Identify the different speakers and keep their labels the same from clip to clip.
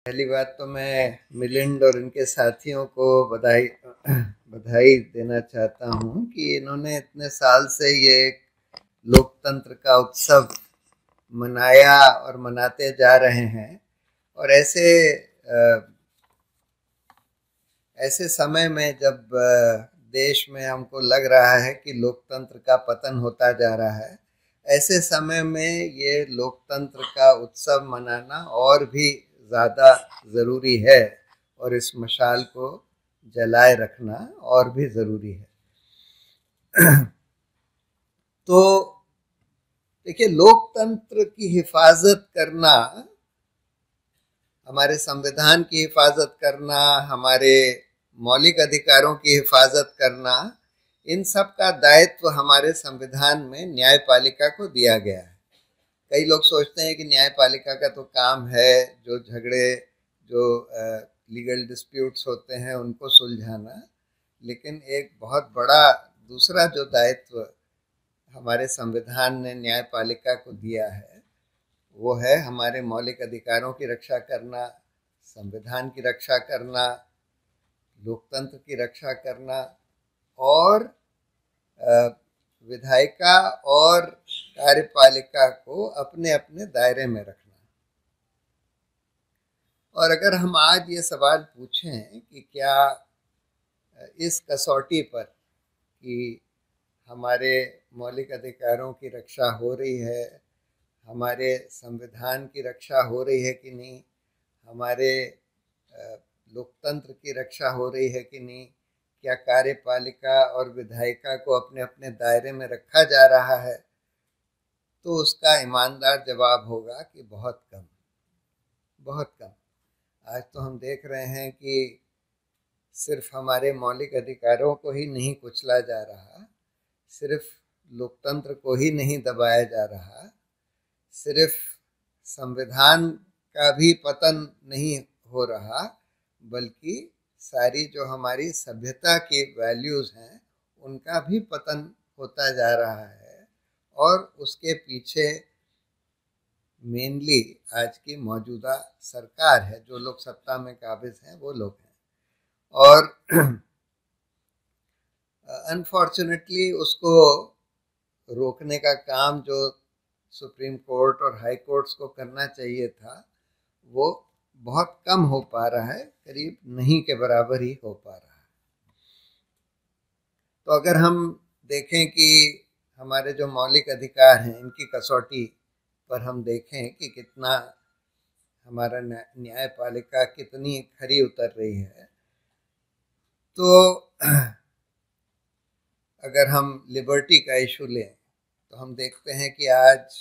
Speaker 1: पहली बात तो मैं मिलिंद और इनके साथियों को बधाई देना चाहता हूँ कि इन्होंने इतने साल से ये लोकतंत्र का उत्सव मनाया और मनाते जा रहे हैं। और ऐसे समय में जब देश में हमको लग रहा है कि लोकतंत्र का पतन होता जा रहा है, ऐसे समय में ये लोकतंत्र का उत्सव मनाना और भी ज़्यादा ज़रूरी है और इस मशाल को जलाए रखना और भी ज़रूरी है। तो देखिए, लोकतंत्र की हिफाजत करना, हमारे संविधान की हिफाजत करना, हमारे मौलिक अधिकारों की हिफाजत करना, इन सब का दायित्व हमारे संविधान में न्यायपालिका को दिया गया है। कई लोग सोचते हैं कि न्यायपालिका का तो काम है जो झगड़े, जो लीगल डिस्प्यूट्स होते हैं उनको सुलझाना, लेकिन एक बहुत बड़ा दूसरा जो दायित्व हमारे संविधान ने न्यायपालिका को दिया है वो है हमारे मौलिक अधिकारों की रक्षा करना, संविधान की रक्षा करना, लोकतंत्र की रक्षा करना और विधायिका और कार्यपालिका को अपने अपने दायरे में रखना। और अगर हम आज ये सवाल पूछें कि क्या इस कसौटी पर कि हमारे मौलिक अधिकारों की रक्षा हो रही है, हमारे संविधान की रक्षा हो रही है कि नहीं, हमारे लोकतंत्र की रक्षा हो रही है कि नहीं, क्या कार्यपालिका और विधायिका को अपने अपने दायरे में रखा जा रहा है, तो उसका ईमानदार जवाब होगा कि बहुत कम, बहुत कम। आज तो हम देख रहे हैं कि सिर्फ हमारे मौलिक अधिकारों को ही नहीं कुचला जा रहा, सिर्फ लोकतंत्र को ही नहीं दबाया जा रहा, सिर्फ संविधान का भी पतन नहीं हो रहा, बल्कि सारी जो हमारी सभ्यता की वैल्यूज़ हैं उनका भी पतन होता जा रहा है। और उसके पीछे मेनली आज की मौजूदा सरकार है, जो लोग सत्ता में काबिज हैं वो लोग हैं। और अनफॉर्चुनेटली उसको रोकने का काम जो सुप्रीम कोर्ट और हाई कोर्ट्स को करना चाहिए था वो बहुत कम हो पा रहा है, करीब नहीं के बराबर ही हो पा रहा है। तो अगर हम देखें कि हमारे जो मौलिक अधिकार हैं इनकी कसौटी पर हम देखें कि कितना हमारा न्यायपालिका कितनी खरी उतर रही है, तो अगर हम लिबर्टी का इशू लें तो हम देखते हैं कि आज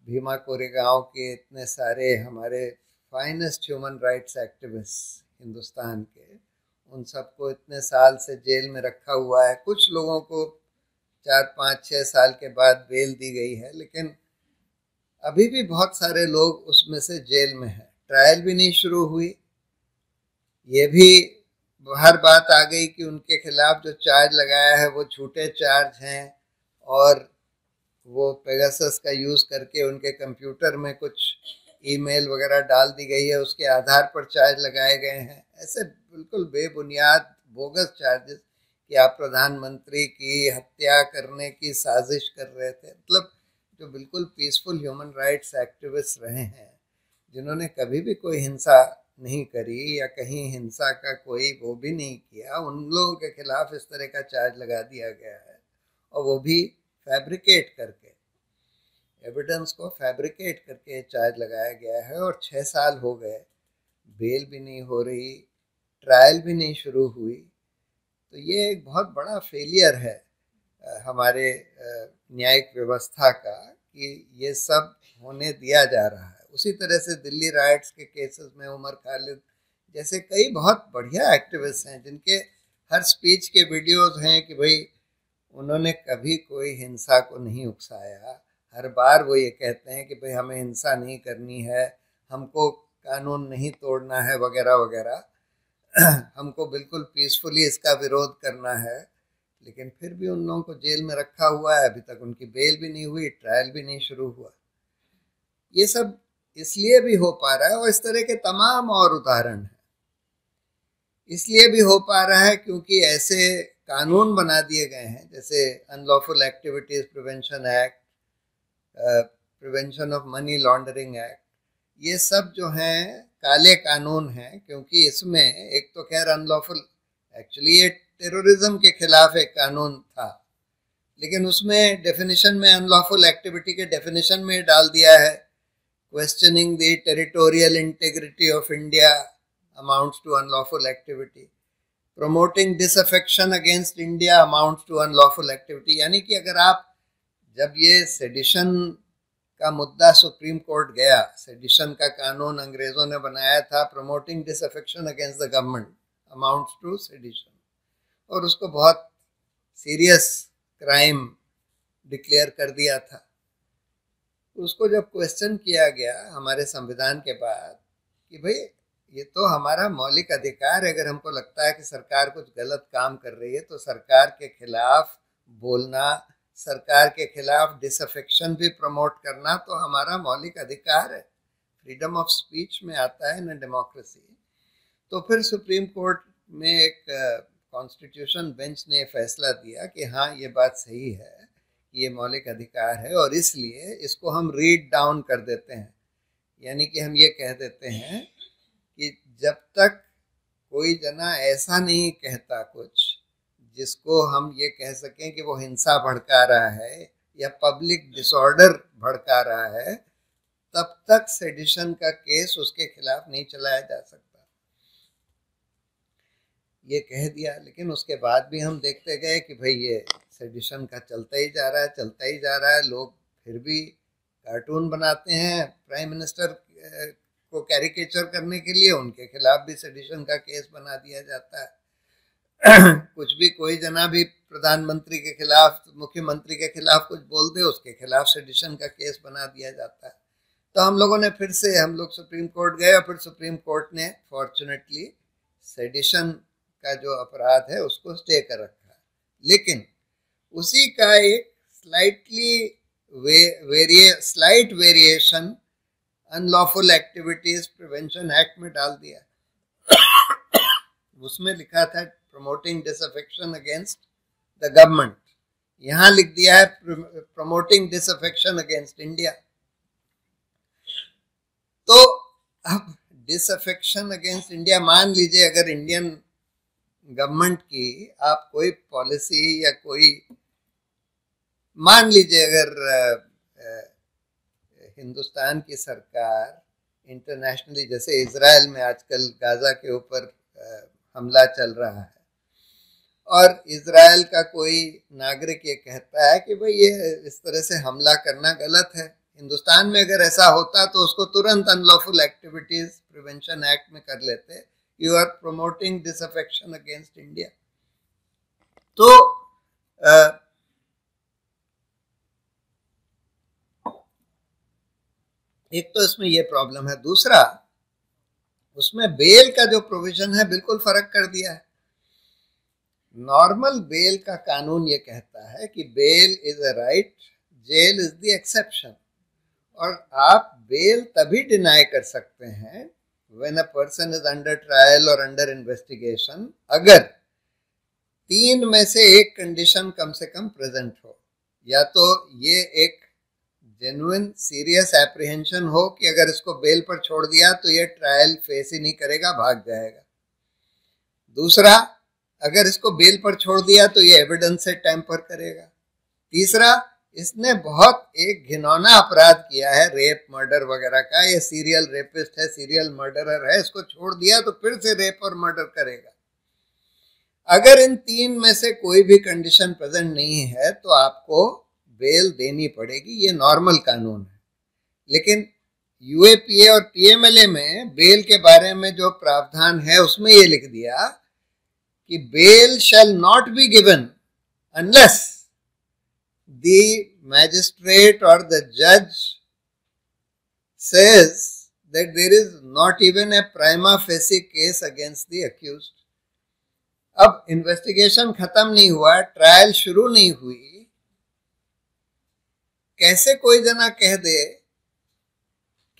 Speaker 1: भीमा कोरेगांव के इतने सारे हमारे finest human rights activist Hindustan के, उन सबको इतने साल से जेल में रखा हुआ है। कुछ लोगों को 4, 5, 6 साल के बाद बेल दी गई है, लेकिन अभी भी बहुत सारे लोग उसमें से जेल में हैं। ट्रायल भी नहीं शुरू हुई। ये भी हर बात आ गई कि उनके खिलाफ जो चार्ज लगाया है वो झूठे चार्ज हैं और वो पेगासस का यूज़ करके उनके कंप्यूटर में कुछ ईमेल वगैरह डाल दी गई है, उसके आधार पर चार्ज लगाए गए हैं। ऐसे बिल्कुल बेबुनियाद बोगस चार्जेस कि आप प्रधानमंत्री की हत्या करने की साजिश कर रहे थे। मतलब जो बिल्कुल पीसफुल ह्यूमन राइट्स एक्टिविस्ट रहे हैं, जिन्होंने कभी भी कोई हिंसा नहीं करी या कहीं हिंसा का कोई वो भी नहीं किया, उन लोगों के खिलाफ इस तरह का चार्ज लगा दिया गया है। और वो भी फैब्रिकेट करके, एविडेंस को फैब्रिकेट करके चार्ज लगाया गया है। और 6 साल हो गए, बेल भी नहीं हो रही, ट्रायल भी नहीं शुरू हुई। तो ये एक बहुत बड़ा फेलियर है हमारे न्यायिक व्यवस्था का कि ये सब होने दिया जा रहा है। उसी तरह से दिल्ली राइट्स के केसेस में उमर खालिद जैसे कई बहुत बढ़िया एक्टिविस्ट हैं जिनके हर स्पीच के वीडियोस हैं कि भाई उन्होंने कभी कोई हिंसा को नहीं उकसाया। हर बार वो ये कहते हैं कि भाई हमें हिंसा नहीं करनी है, हमको कानून नहीं तोड़ना है वगैरह वगैरह, हमको बिल्कुल पीसफुली इसका विरोध करना है। लेकिन फिर भी उन लोगों को जेल में रखा हुआ है, अभी तक उनकी बेल भी नहीं हुई, ट्रायल भी नहीं शुरू हुआ। ये सब इसलिए भी हो पा रहा है, और इस तरह के तमाम और उदाहरण हैं, इसलिए भी हो पा रहा है क्योंकि ऐसे कानून बना दिए गए हैं, जैसे unlawful activities prevention act, prevention of money laundering act, ये सब जो हैं काले कानून हैं, क्योंकि इसमें एक तो खैर अनलॉफुल, एक्चुअली ये टेररिज्म के खिलाफ एक कानून था, लेकिन उसमें डेफिनेशन में अनलॉफुल एक्टिविटी के डेफिनेशन में डाल दिया है questioning the territorial integrity of India amounts to unlawful activity, promoting disaffection against India amounts to unlawful activity. यानी कि अगर आप, जब ये सेडिशन का मुद्दा सुप्रीम कोर्ट गया, सेडिशन का कानून अंग्रेजों ने बनाया था, promoting disaffection against the government amounts to sedition, और उसको बहुत सीरियस क्राइम डिक्लेयर कर दिया था। उसको जब क्वेश्चन किया गया हमारे संविधान के बाद कि भाई ये तो हमारा मौलिक अधिकार है, अगर हमको लगता है कि सरकार कुछ गलत काम कर रही है तो सरकार के खिलाफ बोलना, सरकार के खिलाफ डिसअफेक्शन भी प्रमोट करना तो हमारा मौलिक अधिकार है, फ्रीडम ऑफ स्पीच में आता है ना डेमोक्रेसी। तो फिर सुप्रीम कोर्ट में एक कॉन्स्टिट्यूशन बेंच ने फैसला दिया कि हाँ ये बात सही है, ये मौलिक अधिकार है, और इसलिए इसको हम रीड डाउन कर देते हैं। यानी कि हम ये कह देते हैं कि जब तक कोई जना ऐसा नहीं कहता कुछ जिसको हम ये कह सकें कि वो हिंसा भड़का रहा है या पब्लिक डिसऑर्डर भड़का रहा है, तब तक सेडिशन का केस उसके खिलाफ नहीं चलाया जा सकता। ये कह दिया, लेकिन उसके बाद भी हम देखते गए कि भाई ये सेडिशन का चलता ही जा रहा है, चलता ही जा रहा है। लोग फिर भी कार्टून बनाते हैं प्राइम मिनिस्टर को कैरिकेचर करने के लिए, उनके खिलाफ भी सेडिशन का केस बना दिया जाता है। कुछ भी कोई जना भी प्रधानमंत्री के खिलाफ, मुख्यमंत्री के खिलाफ कुछ बोल दे, उसके खिलाफ सेडिशन का केस बना दिया जाता है। तो हम लोगों ने फिर से, हम लोग सुप्रीम कोर्ट गए और फिर सुप्रीम कोर्ट ने फॉर्चुनेटली सेडिशन का जो अपराध है उसको स्टे कर रखा, लेकिन उसी का एक slight variation unlawful activities prevention act में डाल दिया। उसमें लिखा था promoting disaffection against the government, यहां लिख दिया है प्रमोटिंग डिसअफेक्शन अगेंस्ट इंडिया। तो अब डिसअफेक्शन अगेंस्ट इंडिया, मान लीजिए अगर इंडियन गवर्नमेंट की आप कोई पॉलिसी या कोई, मान लीजिए अगर हिंदुस्तान की सरकार इंटरनेशनली, जैसे इजराइल में आजकल गाजा के ऊपर हमला चल रहा है, और इजराइल का कोई नागरिक ये कहता है कि भाई ये इस तरह से हमला करना गलत है, हिंदुस्तान में अगर ऐसा होता तो उसको तुरंत अनलॉफुल एक्टिविटीज प्रिवेंशन एक्ट में कर लेते, you are promoting disaffection against India. तो एक तो इसमें ये प्रॉब्लम है, दूसरा उसमें बेल का जो प्रोविजन है बिल्कुल फर्क कर दिया है। नॉर्मल बेल का कानून ये कहता है कि bail is a right, jail is the exception, और आप बेल तभी डिनाई कर सकते हैं when a person is under trial और अंडर इन्वेस्टिगेशन, अगर तीन में से एक कंडीशन कम से कम प्रेजेंट हो, या तो ये एक जेन्युइन सीरियस एप्रीहेंशन हो कि अगर इसको बेल पर छोड़ दिया तो ये ट्रायल फेस ही नहीं करेगा, भाग जाएगा। दूसरा, अगर इसको बेल पर छोड़ दिया तो ये एविडेंस से टैंपर करेगा। तीसरा, इसने बहुत एक घिनौना अपराध किया है, रेप मर्डर वगैरह का, ये सीरियल रेपिस्ट है, सीरियल मर्डरर है, इसको छोड़ दिया तो फिर से रेप और मर्डर करेगा। अगर इन तीन में से कोई भी कंडीशन प्रेजेंट नहीं है तो आपको बेल देनी पड़ेगी, ये नॉर्मल कानून है। लेकिन यूएपीए और पीएमएलए में बेल के बारे में जो प्रावधान है उसमें ये लिख दिया कि bail shall not be given unless the magistrate और द जज says that there is not even a prima facie case against the accused. अब इन्वेस्टिगेशन खत्म नहीं हुआ, ट्रायल शुरू नहीं हुई, कैसे कोई जना कह दे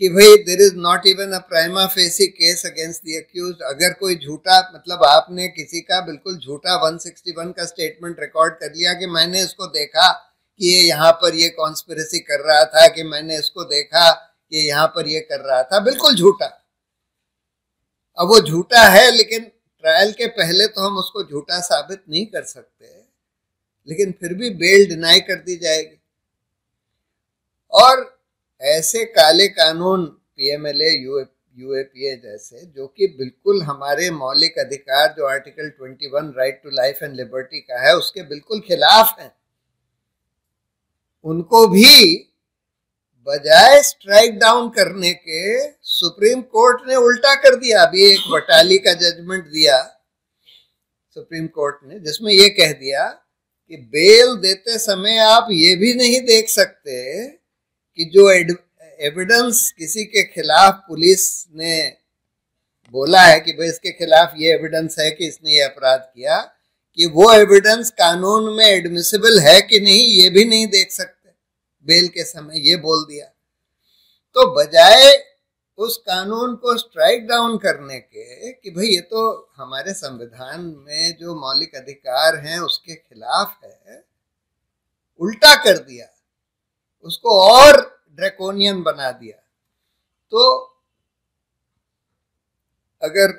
Speaker 1: कि भाई there is not even a prima facie case against the accused. अगर कोई झूठा, मतलब आपने किसी का बिल्कुल झूठा 161 का स्टेटमेंट रिकॉर्ड कर लिया कि मैंने इसको देखा कि ये यहाँ पर ये कॉन्स्पिरेसी कर रहा था, कि मैंने इसको देखा कि यहाँ पर ये कर रहा था, बिल्कुल झूठा। अब वो झूठा है, लेकिन ट्रायल के पहले तो हम उसको झूठा साबित नहीं कर सकते, लेकिन फिर भी बेल डिनाई कर दी जाएगी। और ऐसे काले कानून पीएमएलए, यूएपीए जैसे, जो कि बिल्कुल हमारे मौलिक अधिकार जो article 21 right to life and liberty का है उसके बिल्कुल खिलाफ हैं, उनको भी बजाय स्ट्राइक डाउन करने के सुप्रीम कोर्ट ने उल्टा कर दिया। अभी एक वटाली का जजमेंट दिया सुप्रीम कोर्ट ने, जिसमें यह कह दिया कि बेल देते समय आप ये भी नहीं देख सकते कि जो एविडेंस किसी के खिलाफ पुलिस ने बोला है कि भाई इसके खिलाफ ये एविडेंस है कि इसने ये अपराध किया, कि वो एविडेंस कानून में एडमिसिबल है कि नहीं ये भी नहीं देख सकते बेल के समय, ये बोल दिया। तो बजाय उस कानून को स्ट्राइक डाउन करने के कि भाई ये तो हमारे संविधान में जो मौलिक अधिकार हैं उसके खिलाफ है, उल्टा कर दिया, उसको और ड्रैकोनियन बना दिया। तो अगर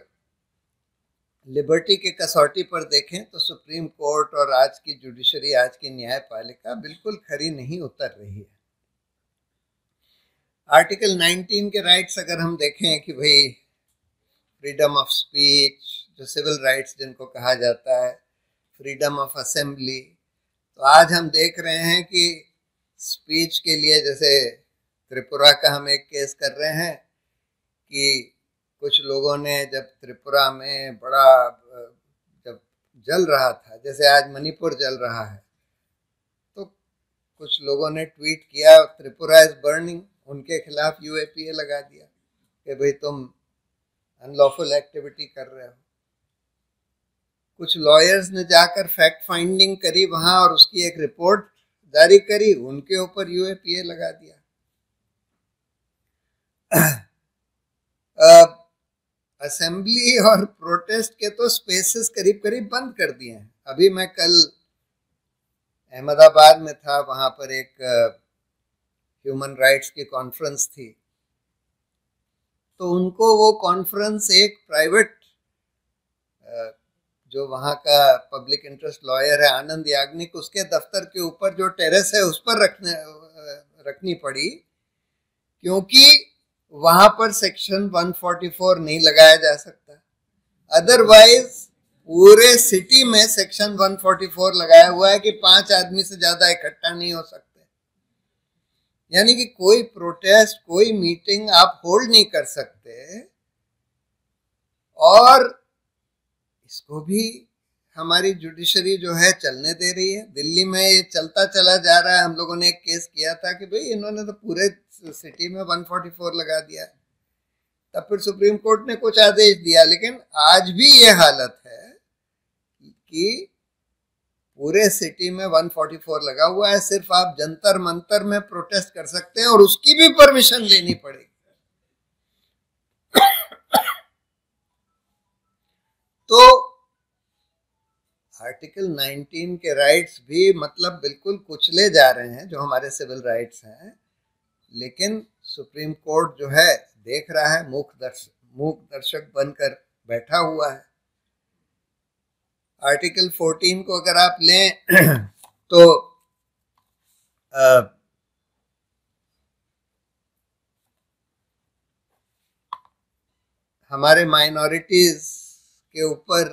Speaker 1: लिबर्टी के कसौटी पर देखें तो सुप्रीम कोर्ट और आज की जुडिशरी, आज की न्यायपालिका बिल्कुल खरी नहीं उतर रही है। आर्टिकल 19 के राइट्स अगर हम देखें कि भाई फ्रीडम ऑफ स्पीच, जो सिविल राइट्स जिनको कहा जाता है, फ्रीडम ऑफ असेंबली, तो आज हम देख रहे हैं कि स्पीच के लिए, जैसे त्रिपुरा का हम एक केस कर रहे हैं कि कुछ लोगों ने जब त्रिपुरा में बड़ा जब जल रहा था, जैसे आज मणिपुर जल रहा है, तो कुछ लोगों ने ट्वीट किया त्रिपुरा इज बर्निंग, उनके खिलाफ यूएपीए लगा दिया कि भाई तुम अनलॉफुल एक्टिविटी कर रहे हो। कुछ लॉयर्स ने जाकर फैक्ट फाइंडिंग करी वहां और उसकी एक रिपोर्ट जारी करी, उनके ऊपर यूएपीए लगा दिया। असेंबली और प्रोटेस्ट के तो स्पेसेस करीब करीब बंद कर दिए हैं। अभी मैं कल अहमदाबाद में था, वहां पर एक ह्यूमन राइट्स की कॉन्फ्रेंस थी, तो उनको वो कॉन्फ्रेंस एक प्राइवेट, जो वहाँ का पब्लिक इंटरेस्ट लॉयर है आनंद याग्निक, उसके दफ्तर के ऊपर जो टेरेस है उस पर रखनी पड़ी, क्योंकि वहां पर सेक्शन 144 नहीं लगाया जा सकता। अदरवाइज पूरे सिटी में सेक्शन 144 लगाया हुआ है कि 5 आदमी से ज्यादा इकट्ठा नहीं हो सकते। यानी कि कोई प्रोटेस्ट, कोई मीटिंग आप होल्ड नहीं कर सकते। और इसको भी हमारी जुडिशरी जो है चलने दे रही है। दिल्ली में ये चलता चला जा रहा है। हम लोगों ने एक केस किया था कि भाई इन्होंने तो पूरे सिटी में 144 लगा दिया। तब फिर सुप्रीम कोर्ट ने कुछ आदेश दिया, लेकिन आज भी ये हालत है कि पूरे सिटी में 144 लगा हुआ है। सिर्फ आप जंतर मंतर में प्रोटेस्ट कर सकते हैं और उसकी भी परमिशन लेनी पड़ेगी। तो आर्टिकल 19 के राइट्स भी मतलब बिल्कुल कुचले जा रहे हैं, जो हमारे सिविल राइट्स हैं। लेकिन सुप्रीम कोर्ट जो है देख रहा है, मूक दर्शक बनकर बैठा हुआ है। आर्टिकल 14 को अगर आप लें तो हमारे माइनॉरिटीज के ऊपर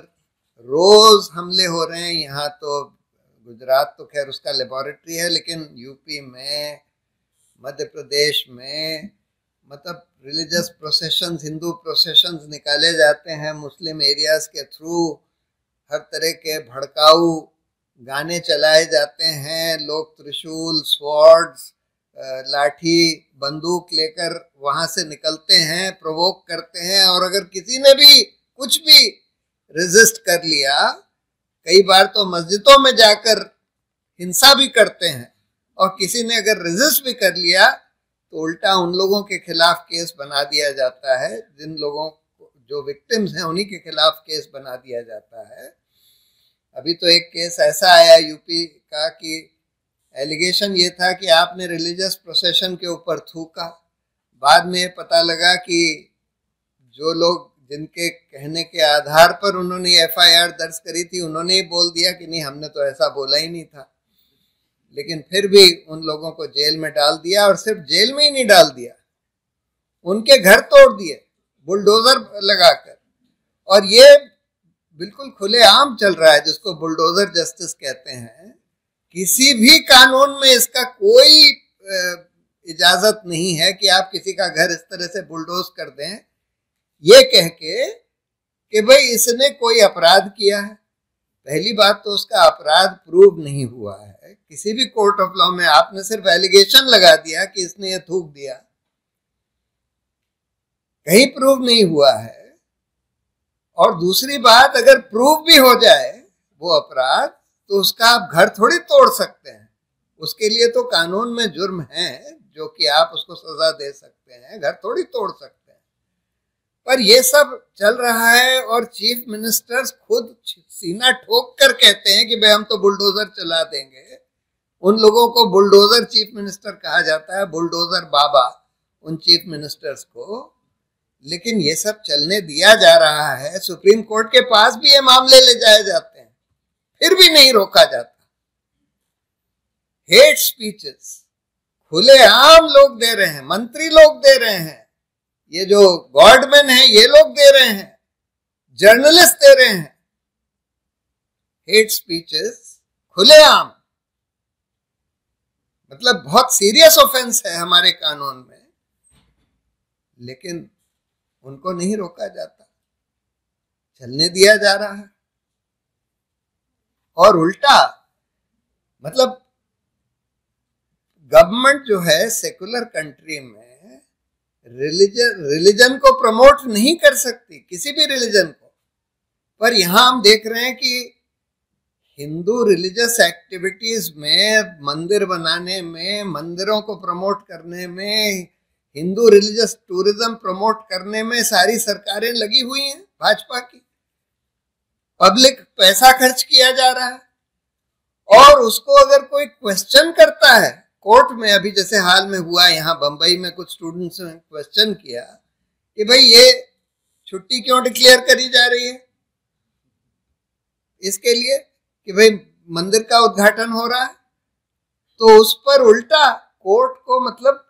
Speaker 1: रोज हमले हो रहे हैं। यहाँ तो गुजरात तो खैर उसका लेबोरेटरी है, लेकिन यूपी में, मध्य प्रदेश में मतलब रिलीजियस प्रोसेशंस, हिंदू प्रोसेशंस निकाले जाते हैं मुस्लिम एरियाज के थ्रू। हर तरह के भड़काऊ गाने चलाए जाते हैं। लोग त्रिशूल, स्वॉर्ड्स, लाठी, बंदूक लेकर वहां से निकलते हैं, प्रोवोक करते हैं। और अगर किसी ने भी कुछ भी रेजिस्ट कर लिया, कई बार तो मस्जिदों में जाकर हिंसा भी करते हैं। और किसी ने अगर रेजिस्ट भी कर लिया तो उल्टा उन लोगों के खिलाफ केस बना दिया जाता है, जिन लोगों को जो विक्टिम्स हैं उन्हीं के खिलाफ केस बना दिया जाता है। अभी तो एक केस ऐसा आया यूपी का कि एलिगेशन ये था कि आपने रिलीजियस प्रोसेशन के ऊपर थूका। बाद में पता लगा कि जो लोग जिनके कहने के आधार पर उन्होंने एफआईआर दर्ज करी थी, उन्होंने ही बोल दिया कि नहीं, हमने तो ऐसा बोला ही नहीं था। लेकिन फिर भी उन लोगों को जेल में डाल दिया, और सिर्फ जेल में ही नहीं डाल दिया, उनके घर तोड़ दिए बुलडोजर लगाकर। और ये बिल्कुल खुलेआम चल रहा है, जिसको बुलडोजर जस्टिस कहते हैं। किसी भी कानून में इसका कोई इजाजत नहीं है कि आप किसी का घर इस तरह से बुलडोज कर दें, ये कह के कि भाई इसने कोई अपराध किया है। पहली बात तो उसका अपराध प्रूव नहीं हुआ है किसी भी कोर्ट ऑफ लॉ में। आपने सिर्फ एलिगेशन लगा दिया कि इसने ये थूक दिया, कहीं प्रूव नहीं हुआ है। और दूसरी बात, अगर प्रूव भी हो जाए वो अपराध, तो उसका आप घर थोड़ी तोड़ सकते हैं। उसके लिए तो कानून में जुर्म है जो कि आप उसको सजा दे सकते हैं, घर थोड़ी तोड़ सकते हैं। पर ये सब चल रहा है और चीफ मिनिस्टर्स खुद सीना ठोक कर कहते हैं कि भाई हम तो बुलडोजर चला देंगे। उन लोगों को बुलडोजर चीफ मिनिस्टर कहा जाता है, बुलडोजर बाबा उन चीफ मिनिस्टर्स को। लेकिन ये सब चलने दिया जा रहा है, सुप्रीम कोर्ट के पास भी ये मामले ले जाए जाते हैं, फिर भी नहीं रोका जाता। हेट स्पीचेस खुलेआम लोग दे रहे हैं, मंत्री लोग दे रहे हैं, ये जो गॉडमैन है ये लोग दे रहे हैं, जर्नलिस्ट दे रहे हैं। हेट स्पीचेस खुलेआम, मतलब बहुत सीरियस ऑफेंस है हमारे कानून में, लेकिन उनको नहीं रोका जाता, चलने दिया जा रहा है। और उल्टा मतलब गवर्नमेंट जो है सेकुलर कंट्री में रिलीजन को प्रमोट नहीं कर सकती, किसी भी रिलीजन को। पर यहां हम देख रहे हैं कि हिंदू रिलीजियस एक्टिविटीज में, मंदिर बनाने में, मंदिरों को प्रमोट करने में, हिंदू रिलीजियस टूरिज्म प्रमोट करने में सारी सरकारें लगी हुई हैं भाजपा की। पब्लिक पैसा खर्च किया जा रहा है, और उसको अगर कोई क्वेश्चन करता है कोर्ट में, अभी जैसे हाल में हुआ यहाँ बंबई में, कुछ स्टूडेंट्स ने क्वेश्चन किया कि भाई ये छुट्टी क्यों डिक्लेयर करी जा रही है, इसके लिए कि भाई मंदिर का उद्घाटन हो रहा है। तो उस पर उल्टा कोर्ट को, मतलब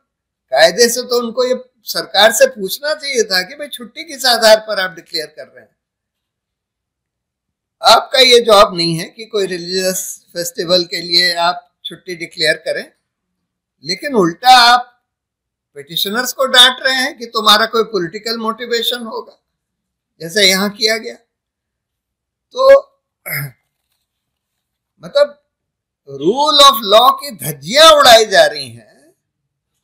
Speaker 1: कायदे से तो उनको ये सरकार से पूछना चाहिए था कि भाई छुट्टी किस आधार पर आप डिक्लेयर कर रहे हैं। आपका ये जॉब नहीं है कि कोई रिलीजियस फेस्टिवल के लिए आप छुट्टी डिक्लेयर करें, लेकिन उल्टा आप पिटिशनर्स को डांट रहे हैं कि तुम्हारा कोई पॉलिटिकल मोटिवेशन होगा, जैसे यहां किया गया। तो मतलब रूल ऑफ लॉ की धज्जियां उड़ाई जा रही हैं,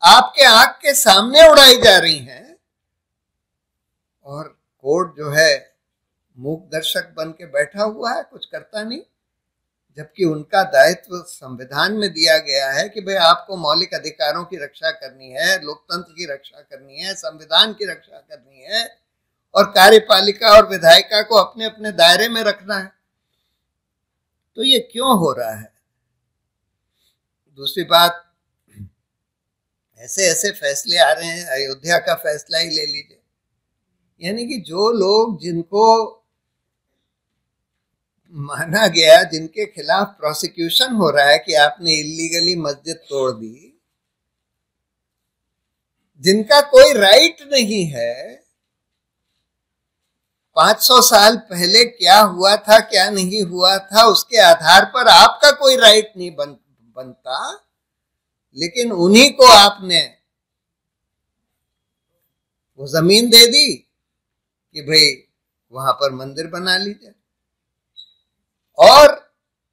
Speaker 1: आपके आंख के सामने उड़ाई जा रही हैं, और कोर्ट जो है मूक दर्शक बन के बैठा हुआ है, कुछ करता नहीं। जबकि उनका दायित्व संविधान में दिया गया है कि भाई आपको मौलिक अधिकारों की रक्षा करनी है, लोकतंत्र की रक्षा करनी है, संविधान की रक्षा करनी है, और कार्यपालिका और विधायिका को अपने अपने दायरे में रखना है। तो ये क्यों हो रहा है? दूसरी बात, ऐसे ऐसे फैसले आ रहे हैं, अयोध्या का फैसला ही ले लीजिए, यानी कि जो लोग, जिनको माना गया, जिनके खिलाफ प्रोसिक्यूशन हो रहा है कि आपने इलीगली मस्जिद तोड़ दी, जिनका कोई राइट नहीं है, 500 साल पहले क्या हुआ था क्या नहीं हुआ था उसके आधार पर आपका कोई राइट नहीं बनता, लेकिन उन्हीं को आपने वो जमीन दे दी कि भाई वहां पर मंदिर बना लीजिए। और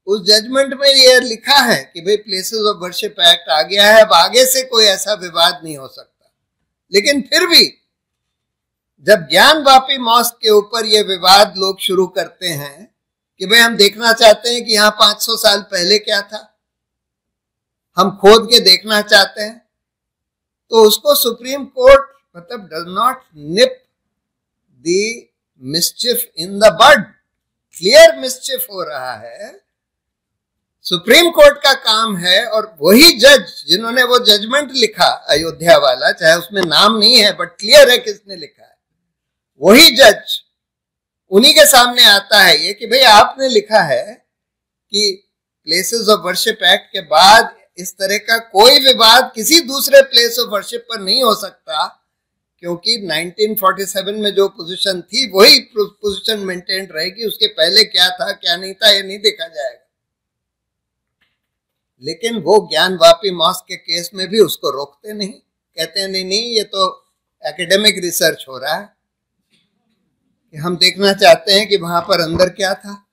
Speaker 1: उस जजमेंट में यह लिखा है कि भाई प्लेसेस ऑफ वर्शिप एक्ट आ गया है, अब आगे से कोई ऐसा विवाद नहीं हो सकता। लेकिन फिर भी जब ज्ञानवापी मॉस्क के ऊपर ये विवाद लोग शुरू करते हैं कि भाई हम देखना चाहते हैं कि यहाँ 500 साल पहले क्या था, हम खोद के देखना चाहते हैं, तो उसको सुप्रीम कोर्ट मतलब does not nip the mischief in the bud. Clear mischief हो रहा है, सुप्रीम कोर्ट का काम है। और वही जज जिन्होंने वो जजमेंट लिखा अयोध्या वाला, चाहे उसमें नाम नहीं है बट क्लियर है किसने लिखा है, वही जज उन्हीं के सामने आता है ये कि भाई आपने लिखा है कि प्लेसेस ऑफ वर्शिप एक्ट के बाद इस तरह का कोई विवाद किसी दूसरे प्लेस ऑफ वर्शिप पर नहीं हो सकता, क्योंकि 1947 में जो पोजीशन थी वही पोजीशन मेंटेन रहेगी, उसके पहले क्या था क्या नहीं था ये नहीं देखा जाएगा। लेकिन वो ज्ञानवापी मॉस्क के केस में भी उसको रोकते नहीं, कहते हैं नहीं नहीं ये तो एकेडमिक रिसर्च हो रहा है, कि हम देखना चाहते हैं कि वहां पर अंदर क्या था,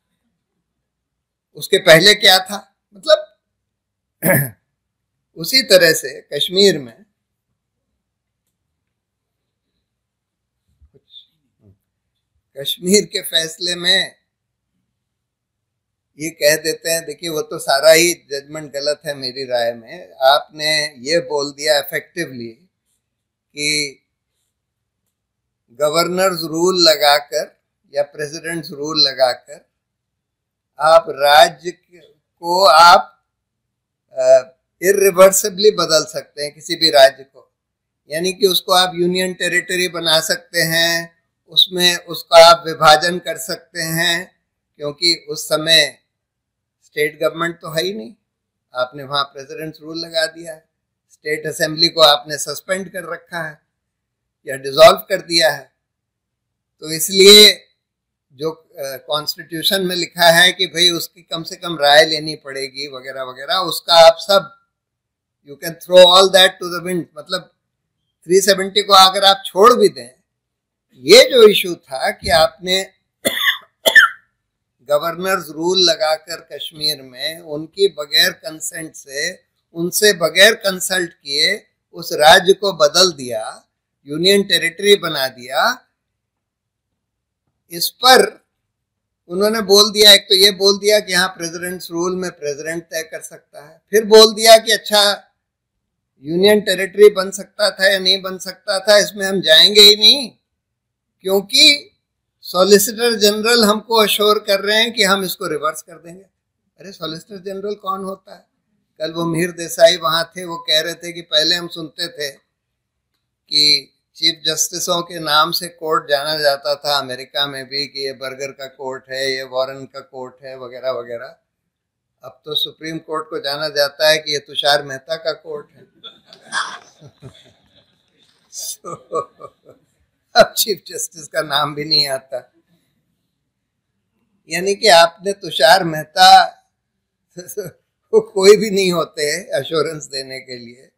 Speaker 1: उसके पहले क्या था। मतलब उसी तरह से कश्मीर में कश्मीर के फैसले में ये कह देते हैं, देखिए वो तो सारा ही जजमेंट गलत है मेरी राय में। आपने ये बोल दिया इफेक्टिवली कि गवर्नर्स रूल लगाकर या प्रेसिडेंट्स रूल लगाकर आप राज्य को आप इरिवर्सिबली बदल सकते हैं, किसी भी राज्य को, यानी कि उसको आप यूनियन टेरिटरी बना सकते हैं, उसमें उसका आप विभाजन कर सकते हैं, क्योंकि उस समय स्टेट गवर्नमेंट तो है ही नहीं, आपने वहाँ प्रेसिडेंट्स रूल लगा दिया है, स्टेट असेंबली को आपने सस्पेंड कर रखा है या डिसॉल्व कर दिया है। तो इसलिए जो कॉन्स्टिट्यूशन में लिखा है कि भाई उसकी कम से कम राय लेनी पड़ेगी वगैरह वगैरह, उसका आप सब you can throw all that to the wind. मतलब 370 को अगर आप छोड़ भी दें, ये जो इशू था कि आपने गवर्नर्स रूल लगाकर कश्मीर में उनकी बगैर कंसेंट से, उनसे बगैर कंसल्ट किए उस राज्य को बदल दिया, यूनियन टेरिटरी बना दिया, इस पर उन्होंने बोल दिया, एक तो ये बोल दिया कि हाँ प्रेसिडेंट्स रूल में प्रेसिडेंट तय कर सकता है, फिर बोल दिया कि अच्छा यूनियन टेरिटरी बन सकता था या नहीं बन सकता था इसमें हम जाएंगे ही नहीं, क्योंकि सॉलिसिटर जनरल हमको अश्योर कर रहे हैं कि हम इसको रिवर्स कर देंगे। अरे सॉलिसिटर जनरल कौन होता है? कल वो मिहिर देसाई वहां थे, वो कह रहे थे कि पहले हम सुनते थे कि चीफ जस्टिसों के नाम से कोर्ट जाना जाता था अमेरिका में भी, कि ये बर्गर का कोर्ट है, ये वॉरेन का कोर्ट है वगैरह वगैरह। अब तो सुप्रीम कोर्ट को जाना जाता है कि ये तुषार मेहता का कोर्ट है। अब चीफ जस्टिस का नाम भी नहीं आता, यानी कि आपने तुषार मेहता वो कोई भी नहीं होते एश्योरेंस देने के लिए।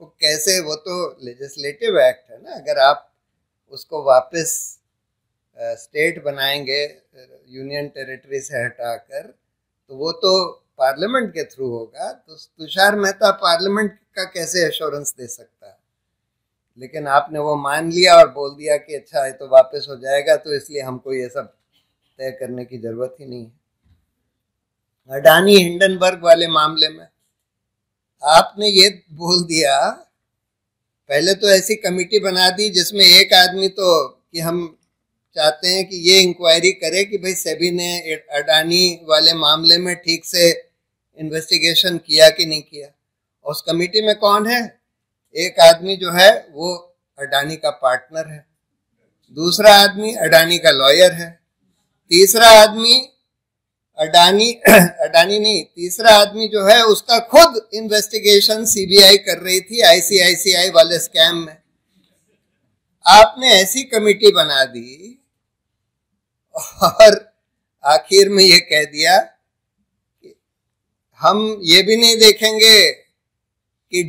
Speaker 1: वो कैसे, वो तो लेजिस्लेटिव एक्ट है ना, अगर आप उसको वापस स्टेट बनाएंगे यूनियन टेरिटरी से हटाकर, तो वो तो पार्लियामेंट के थ्रू होगा। तो तुषार मेहता पार्लियामेंट का कैसे एश्योरेंस दे सकता है? लेकिन आपने वो मान लिया और बोल दिया कि अच्छा ये तो वापस हो जाएगा, तो इसलिए हमको ये सब तय करने की जरूरत ही नहीं है। अडानी हिंडनबर्ग वाले मामले में आपने ये बोल दिया, पहले तो ऐसी कमेटी बना दी जिसमें एक आदमी तो कि हम चाहते हैं कि ये इंक्वायरी करे कि भाई सेबी ने अडानी वाले मामले में ठीक से इन्वेस्टिगेशन किया कि नहीं किया। और उस कमेटी में कौन है? एक आदमी जो है वो अडानी का पार्टनर है, दूसरा आदमी अडानी का लॉयर है, तीसरा आदमी अडानी नहीं, तीसरा आदमी जो है उसका खुद इन्वेस्टिगेशन सीबीआई कर रही थी आईसीआईसीआई वाले स्कैम में। आपने ऐसी कमेटी बना दी और आखिर में ये कह दिया कि हम ये भी नहीं देखेंगे कि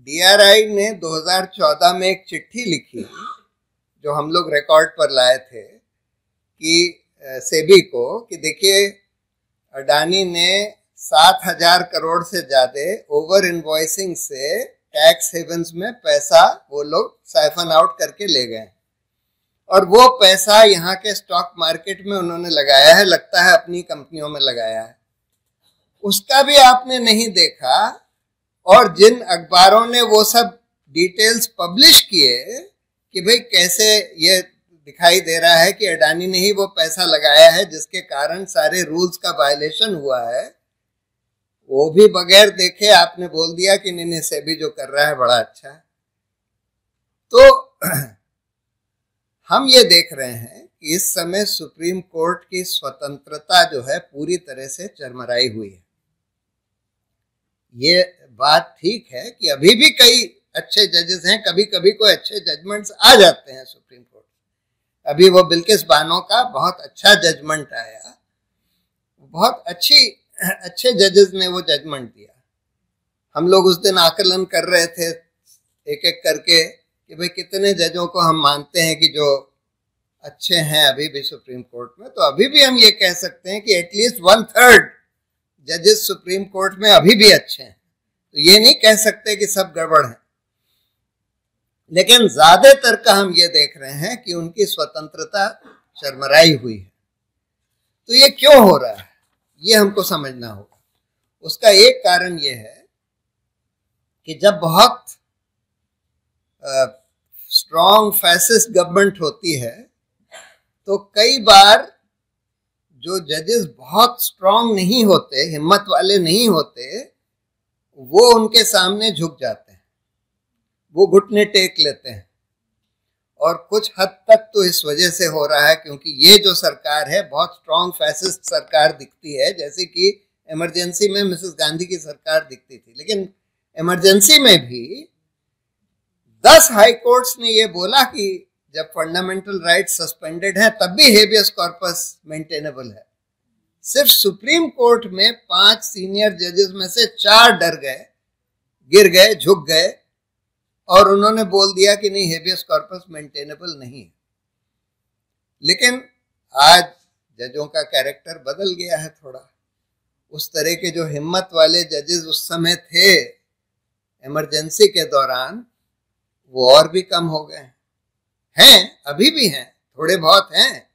Speaker 1: डीआरआई ने 2014 में एक चिट्ठी लिखी जो हम लोग रिकॉर्ड पर लाए थे कि सेबी को, कि देखिए अडानी ने 7,000 करोड़ से ज्यादा ओवर इनवॉइसिंग से टैक्स हेवंस में पैसा वो लोग साइफन आउट करके ले गए, और वो पैसा यहाँ के स्टॉक मार्केट में उन्होंने लगाया है, लगता है अपनी कंपनियों में लगाया है। उसका भी आपने नहीं देखा, और जिन अखबारों ने वो सब डिटेल्स पब्लिश किए कि भाई कैसे ये दिखाई दे रहा है कि अडानी ने ही वो पैसा लगाया है जिसके कारण सारे रूल्स का वायलेशन हुआ है, वो भी बगैर देखे आपने बोल दिया कि नहीं सेबी जो कर रहा है बड़ा अच्छा है। तो हम ये देख रहे हैं कि इस समय सुप्रीम कोर्ट की स्वतंत्रता जो है पूरी तरह से चरमराई हुई है। ये बात ठीक है कि अभी भी कई अच्छे जजेस हैं, कभी कभी कोई अच्छे जजमेंट्स आ जाते हैं सुप्रीम कोर्ट। अभी वो बिल्किस बानो का बहुत अच्छा जजमेंट आया, बहुत अच्छे जजेस ने वो जजमेंट दिया। हम लोग उस दिन आकलन कर रहे थे एक एक करके कि भाई कितने जजों को हम मानते हैं कि जो अच्छे हैं अभी भी सुप्रीम कोर्ट में। तो अभी भी हम ये कह सकते हैं कि एटलीस्ट 1/3 जजेस सुप्रीम कोर्ट में अभी भी अच्छे हैं। तो ये नहीं कह सकते कि सब गड़बड़ है, लेकिन ज्यादातर का हम ये देख रहे हैं कि उनकी स्वतंत्रता चरमराई हुई है। तो ये क्यों हो रहा है, ये हमको समझना होगा। उसका एक कारण ये है कि जब बहुत स्ट्रॉन्ग फैसिस्ट गवर्नमेंट होती है तो कई बार जो जजेस बहुत स्ट्रॉन्ग नहीं होते, हिम्मत वाले नहीं होते, वो उनके सामने झुक जाते हैं, वो घुटने टेक लेते हैं। और कुछ हद तक तो इस वजह से हो रहा है क्योंकि ये जो सरकार है बहुत स्ट्रॉन्ग फैसिस्ट सरकार दिखती है, जैसे कि इमरजेंसी में मिसेस गांधी की सरकार दिखती थी। लेकिन इमरजेंसी में भी 10 हाई कोर्ट्स ने ये बोला कि जब फंडामेंटल राइट्स सस्पेंडेड है तब भी हेबियस कॉर्पस मेंटेनेबल है। सिर्फ सुप्रीम कोर्ट में 5 सीनियर जजेस में से 4 डर गए, गिर गए, झुक गए और उन्होंने बोल दिया कि नहीं हेबियस कॉर्पस मेंटेनेबल नहीं है। लेकिन आज जजों का कैरेक्टर बदल गया है थोड़ा। उस तरह के जो हिम्मत वाले जजेस उस समय थे इमरजेंसी के दौरान, वो और भी कम हो गए हैं, अभी भी हैं, थोड़े बहुत हैं,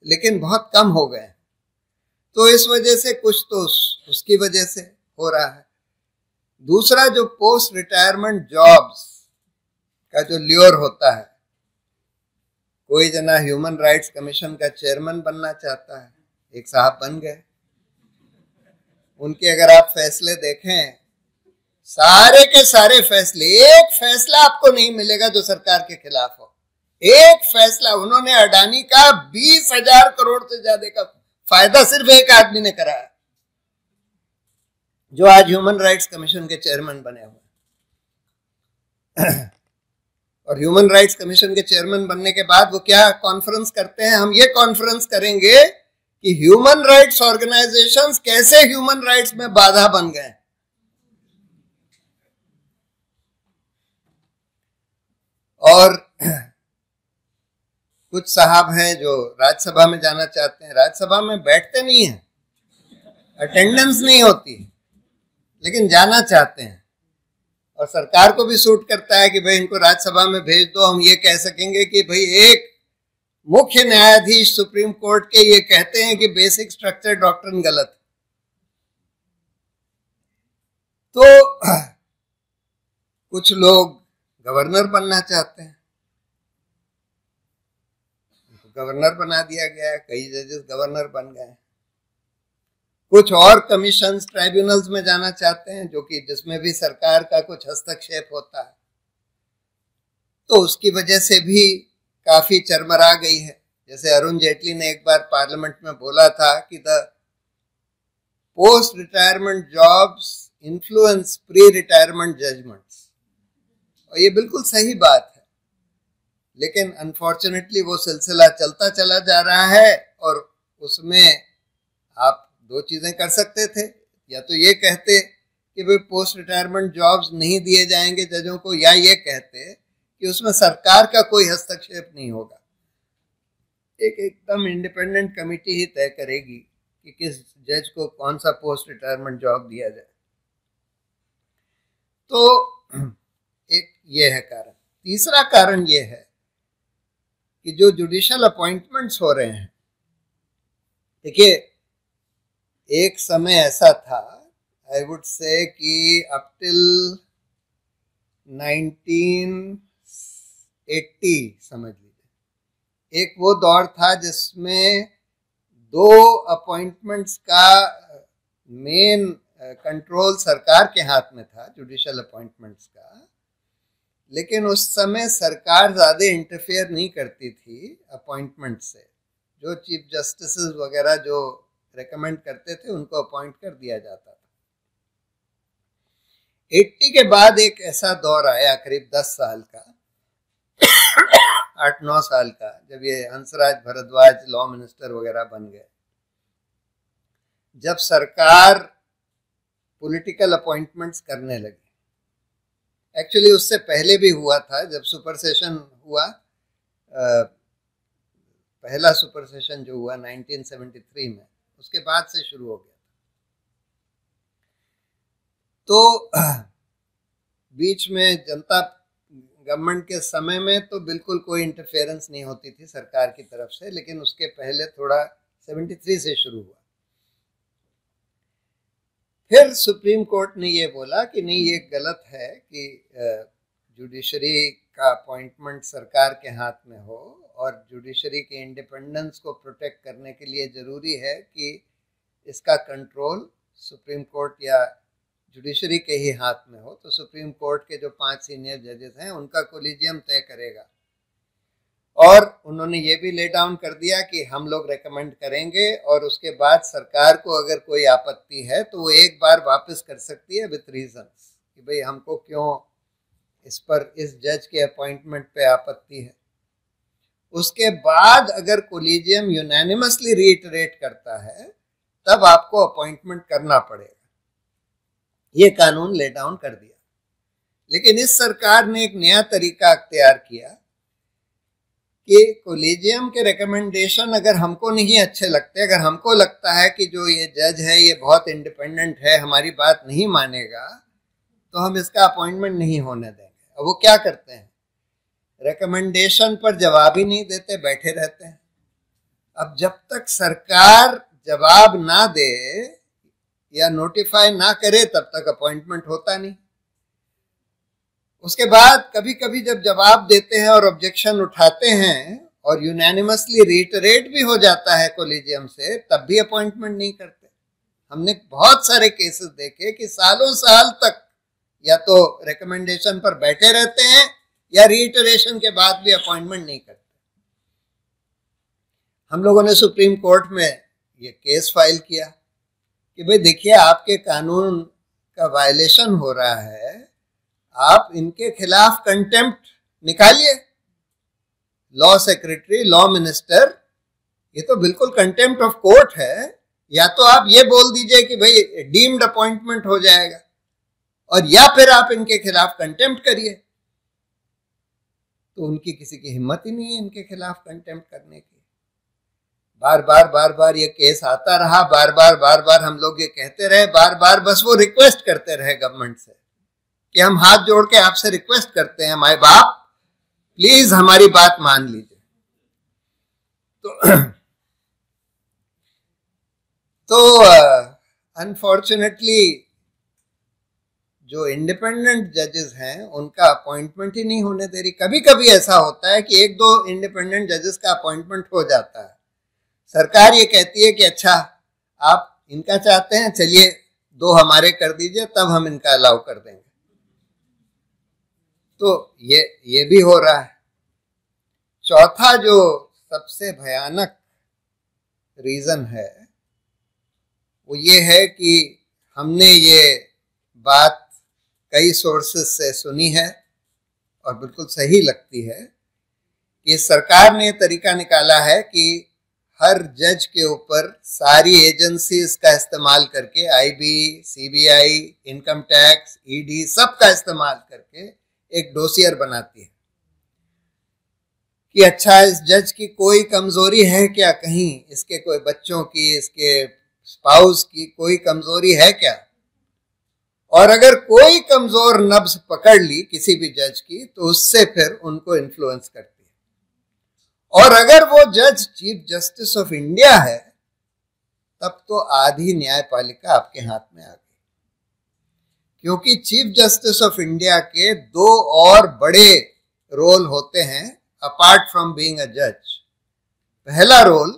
Speaker 1: लेकिन बहुत कम हो गए। तो इस वजह से कुछ तो उसकी वजह से हो रहा है। दूसरा, जो पोस्ट रिटायरमेंट जॉब्स का जो ल्योर होता है, कोई जना ह्यूमन राइट्स कमीशन का चेयरमैन बनना चाहता है, एक साहब बन गए। उनके अगर आप फैसले देखें, सारे के सारे फैसले, एक फैसला आपको नहीं मिलेगा जो सरकार के खिलाफ हो। एक फैसला, उन्होंने अडानी का 20,000 करोड़ से ज्यादा का फायदा सिर्फ एक आदमी ने कराया जो आज ह्यूमन राइट्स कमीशन के चेयरमैन बने हुए। और ह्यूमन राइट्स कमीशन के चेयरमैन बनने के बाद वो क्या कॉन्फ्रेंस करते हैं, हम ये कॉन्फ्रेंस करेंगे कि ह्यूमन राइट्स ऑर्गेनाइजेशंस कैसे ह्यूमन राइट्स में बाधा बन गए। और कुछ साहब हैं जो राज्यसभा में जाना चाहते हैं, राज्यसभा में बैठते नहीं हैं, अटेंडेंस नहीं होती, लेकिन जाना चाहते हैं। और सरकार को भी सूट करता है कि भाई इनको राज्यसभा में भेज दो, हम ये कह सकेंगे कि भाई एक मुख्य न्यायाधीश सुप्रीम कोर्ट के ये कहते हैं कि बेसिक स्ट्रक्चर डॉक्ट्रिन गलत। तो कुछ लोग गवर्नर बनना चाहते हैं, गवर्नर बना दिया गया है, कई जजेस गवर्नर बन गए। कुछ और कमीशंस, ट्राइब्यूनल्स में जाना चाहते हैं जो कि जिसमें भी सरकार का कुछ हस्तक्षेप होता है, तो उसकी वजह से भी काफी चरमरा गई है। जैसे अरुण जेटली ने एक बार पार्लियामेंट में बोला था कि the post retirement jobs influence pre retirement judgments, और ये बिल्कुल सही बात है। लेकिन अनफॉर्चुनेटली वो सिलसिला चलता चला जा रहा है और उसमें आप 2 चीजें कर सकते थे, या तो ये कहते कि भाई पोस्ट रिटायरमेंट जॉब्स नहीं दिए जाएंगे जजों को, या ये कहते कि उसमें सरकार का कोई हस्तक्षेप नहीं होगा, एक एकदम इंडिपेंडेंट कमेटी ही तय करेगी कि किस जज को कौन सा पोस्ट रिटायरमेंट जॉब दिया जाए। तो एक ये है कारण। तीसरा कारण ये है कि जो जुडिशियल अपॉइंटमेंट्स हो रहे हैं, देखिए एक समय ऐसा था, आई वुड से कि अप टिल 1980 समझ लीजिए, एक वो दौर था जिसमें 2 अपॉइंटमेंट्स का मेन कंट्रोल सरकार के हाथ में था, जुडिशियल अपॉइंटमेंट्स का। लेकिन उस समय सरकार ज़्यादा इंटरफेयर नहीं करती थी अपॉइंटमेंट से। जो चीफ जस्टिस वगैरह जो रेकमेंड करते थे उनको अपॉइंट कर दिया जाता था। 80 के बाद एक ऐसा दौर आया करीब 10 साल का, 8-9 साल का, जब ये हंसराज भारद्वाज लॉ मिनिस्टर वगैरह बन गए, जब सरकार पॉलिटिकल अपॉइंटमेंट्स करने लगी। एक्चुअली उससे पहले भी हुआ था, जब सुपर सेशन हुआ, पहला सुपर सेशन जो हुआ 1973 में, उसके बाद से शुरू हो गया। तो बीच में जनता गवर्नमेंट के समय में तो बिल्कुल कोई इंटरफेरेंस नहीं होती थी सरकार की तरफ से, लेकिन उसके पहले थोड़ा 73 से शुरू हुआ। फिर सुप्रीम कोर्ट ने ये बोला कि नहीं, ये गलत है कि जुडिशरी का अपॉइंटमेंट सरकार के हाथ में हो, और जुडिशरी के इंडिपेंडेंस को प्रोटेक्ट करने के लिए ज़रूरी है कि इसका कंट्रोल सुप्रीम कोर्ट या जुडिशरी के ही हाथ में हो। तो सुप्रीम कोर्ट के जो 5 सीनियर जजेस हैं उनका कोलिजियम तय करेगा। और उन्होंने ये भी ले डाउन कर दिया कि हम लोग रेकमेंड करेंगे, और उसके बाद सरकार को अगर कोई आपत्ति है तो वो एक बार वापस कर सकती है विथ रीजंस, कि भाई हमको क्यों इस जज के अपॉइंटमेंट पे आपत्ति है। उसके बाद अगर कोलिजियम यूनानिमसली रीइटरेट करता है तब आपको अपॉइंटमेंट करना पड़ेगा। ये कानून ले डाउन कर दिया। लेकिन इस सरकार ने एक नया तरीका अख्तियार किया कि कोलिजियम के रिकमेंडेशन अगर हमको नहीं अच्छे लगते, अगर हमको लगता है कि जो ये जज है ये बहुत इंडिपेंडेंट है, हमारी बात नहीं मानेगा, तो हम इसका अपॉइंटमेंट नहीं होने देंगे। अब वो क्या करते हैं, रिकमेंडेशन पर जवाब ही नहीं देते, बैठे रहते हैं। अब जब तक सरकार जवाब ना दे या नोटिफाई ना करे तब तक अपॉइंटमेंट होता नहीं। उसके बाद कभी कभी जब जवाब देते हैं और ऑब्जेक्शन उठाते हैं और यूनानिमसली रीइटरेट भी हो जाता है कोलिजियम से, तब भी अपॉइंटमेंट नहीं करते। हमने बहुत सारे केसेस देखे कि सालों साल तक या तो रिकमेंडेशन पर बैठे रहते हैं या रीइटरेशन के बाद भी अपॉइंटमेंट नहीं करते। हम लोगों ने सुप्रीम कोर्ट में ये केस फाइल किया कि भाई देखिए, आपके कानून का वायलेशन हो रहा है, आप इनके खिलाफ कंटेम्प्ट निकालिए। लॉ सेक्रेटरी, लॉ मिनिस्टर, ये तो बिल्कुल कंटेम्प्ट ऑफ कोर्ट है। या तो आप ये बोल दीजिए कि भाई डीम्ड अपॉइंटमेंट हो जाएगा, और या फिर आप इनके खिलाफ कंटेम्प्ट करिए। तो उनकी किसी की हिम्मत ही नहीं है इनके खिलाफ कंटेम्प्ट करने की। बार बार ये केस आता रहा, बार बार हम लोग ये कहते रहे, बार बस वो रिक्वेस्ट करते रहे गवर्नमेंट से कि हम हाथ जोड़ के आपसे रिक्वेस्ट करते हैं माय बाप, प्लीज हमारी बात मान लीजिए। तो अनफॉर्चुनेटली जो इंडिपेंडेंट जजेस हैं उनका अपॉइंटमेंट ही नहीं होने दे रही। कभी कभी ऐसा होता है कि 1-2 इंडिपेंडेंट जजेस का अपॉइंटमेंट हो जाता है। सरकार ये कहती है कि अच्छा आप इनका चाहते हैं, चलिए 2 हमारे कर दीजिए, तब हम इनका अलाउ कर देंगे। तो ये भी हो रहा है। चौथा जो सबसे भयानक रीजन है वो ये है कि हमने ये बात कई सोर्सेस से सुनी है और बिल्कुल सही लगती है कि सरकार ने तरीका निकाला है कि हर जज के ऊपर सारी एजेंसीज का इस्तेमाल करके, IB, CBI, income tax, ED, सब का इस्तेमाल करके एक डोसियर बनाती है कि अच्छा इस जज की कोई कमजोरी है क्या, कहीं इसके कोई बच्चों की, इसके स्पाउस की कोई कमजोरी है क्या। और अगर कोई कमजोर नब्ज पकड़ ली किसी भी जज की तो उससे फिर उनको इन्फ्लुएंस करती है। और अगर वो जज चीफ जस्टिस ऑफ इंडिया है तब तो आधी न्यायपालिका आपके हाथ में आ गई। क्योंकि चीफ जस्टिस ऑफ इंडिया के दो और बड़े रोल होते हैं अपार्ट फ्रॉम बीइंग अ जज। पहला रोल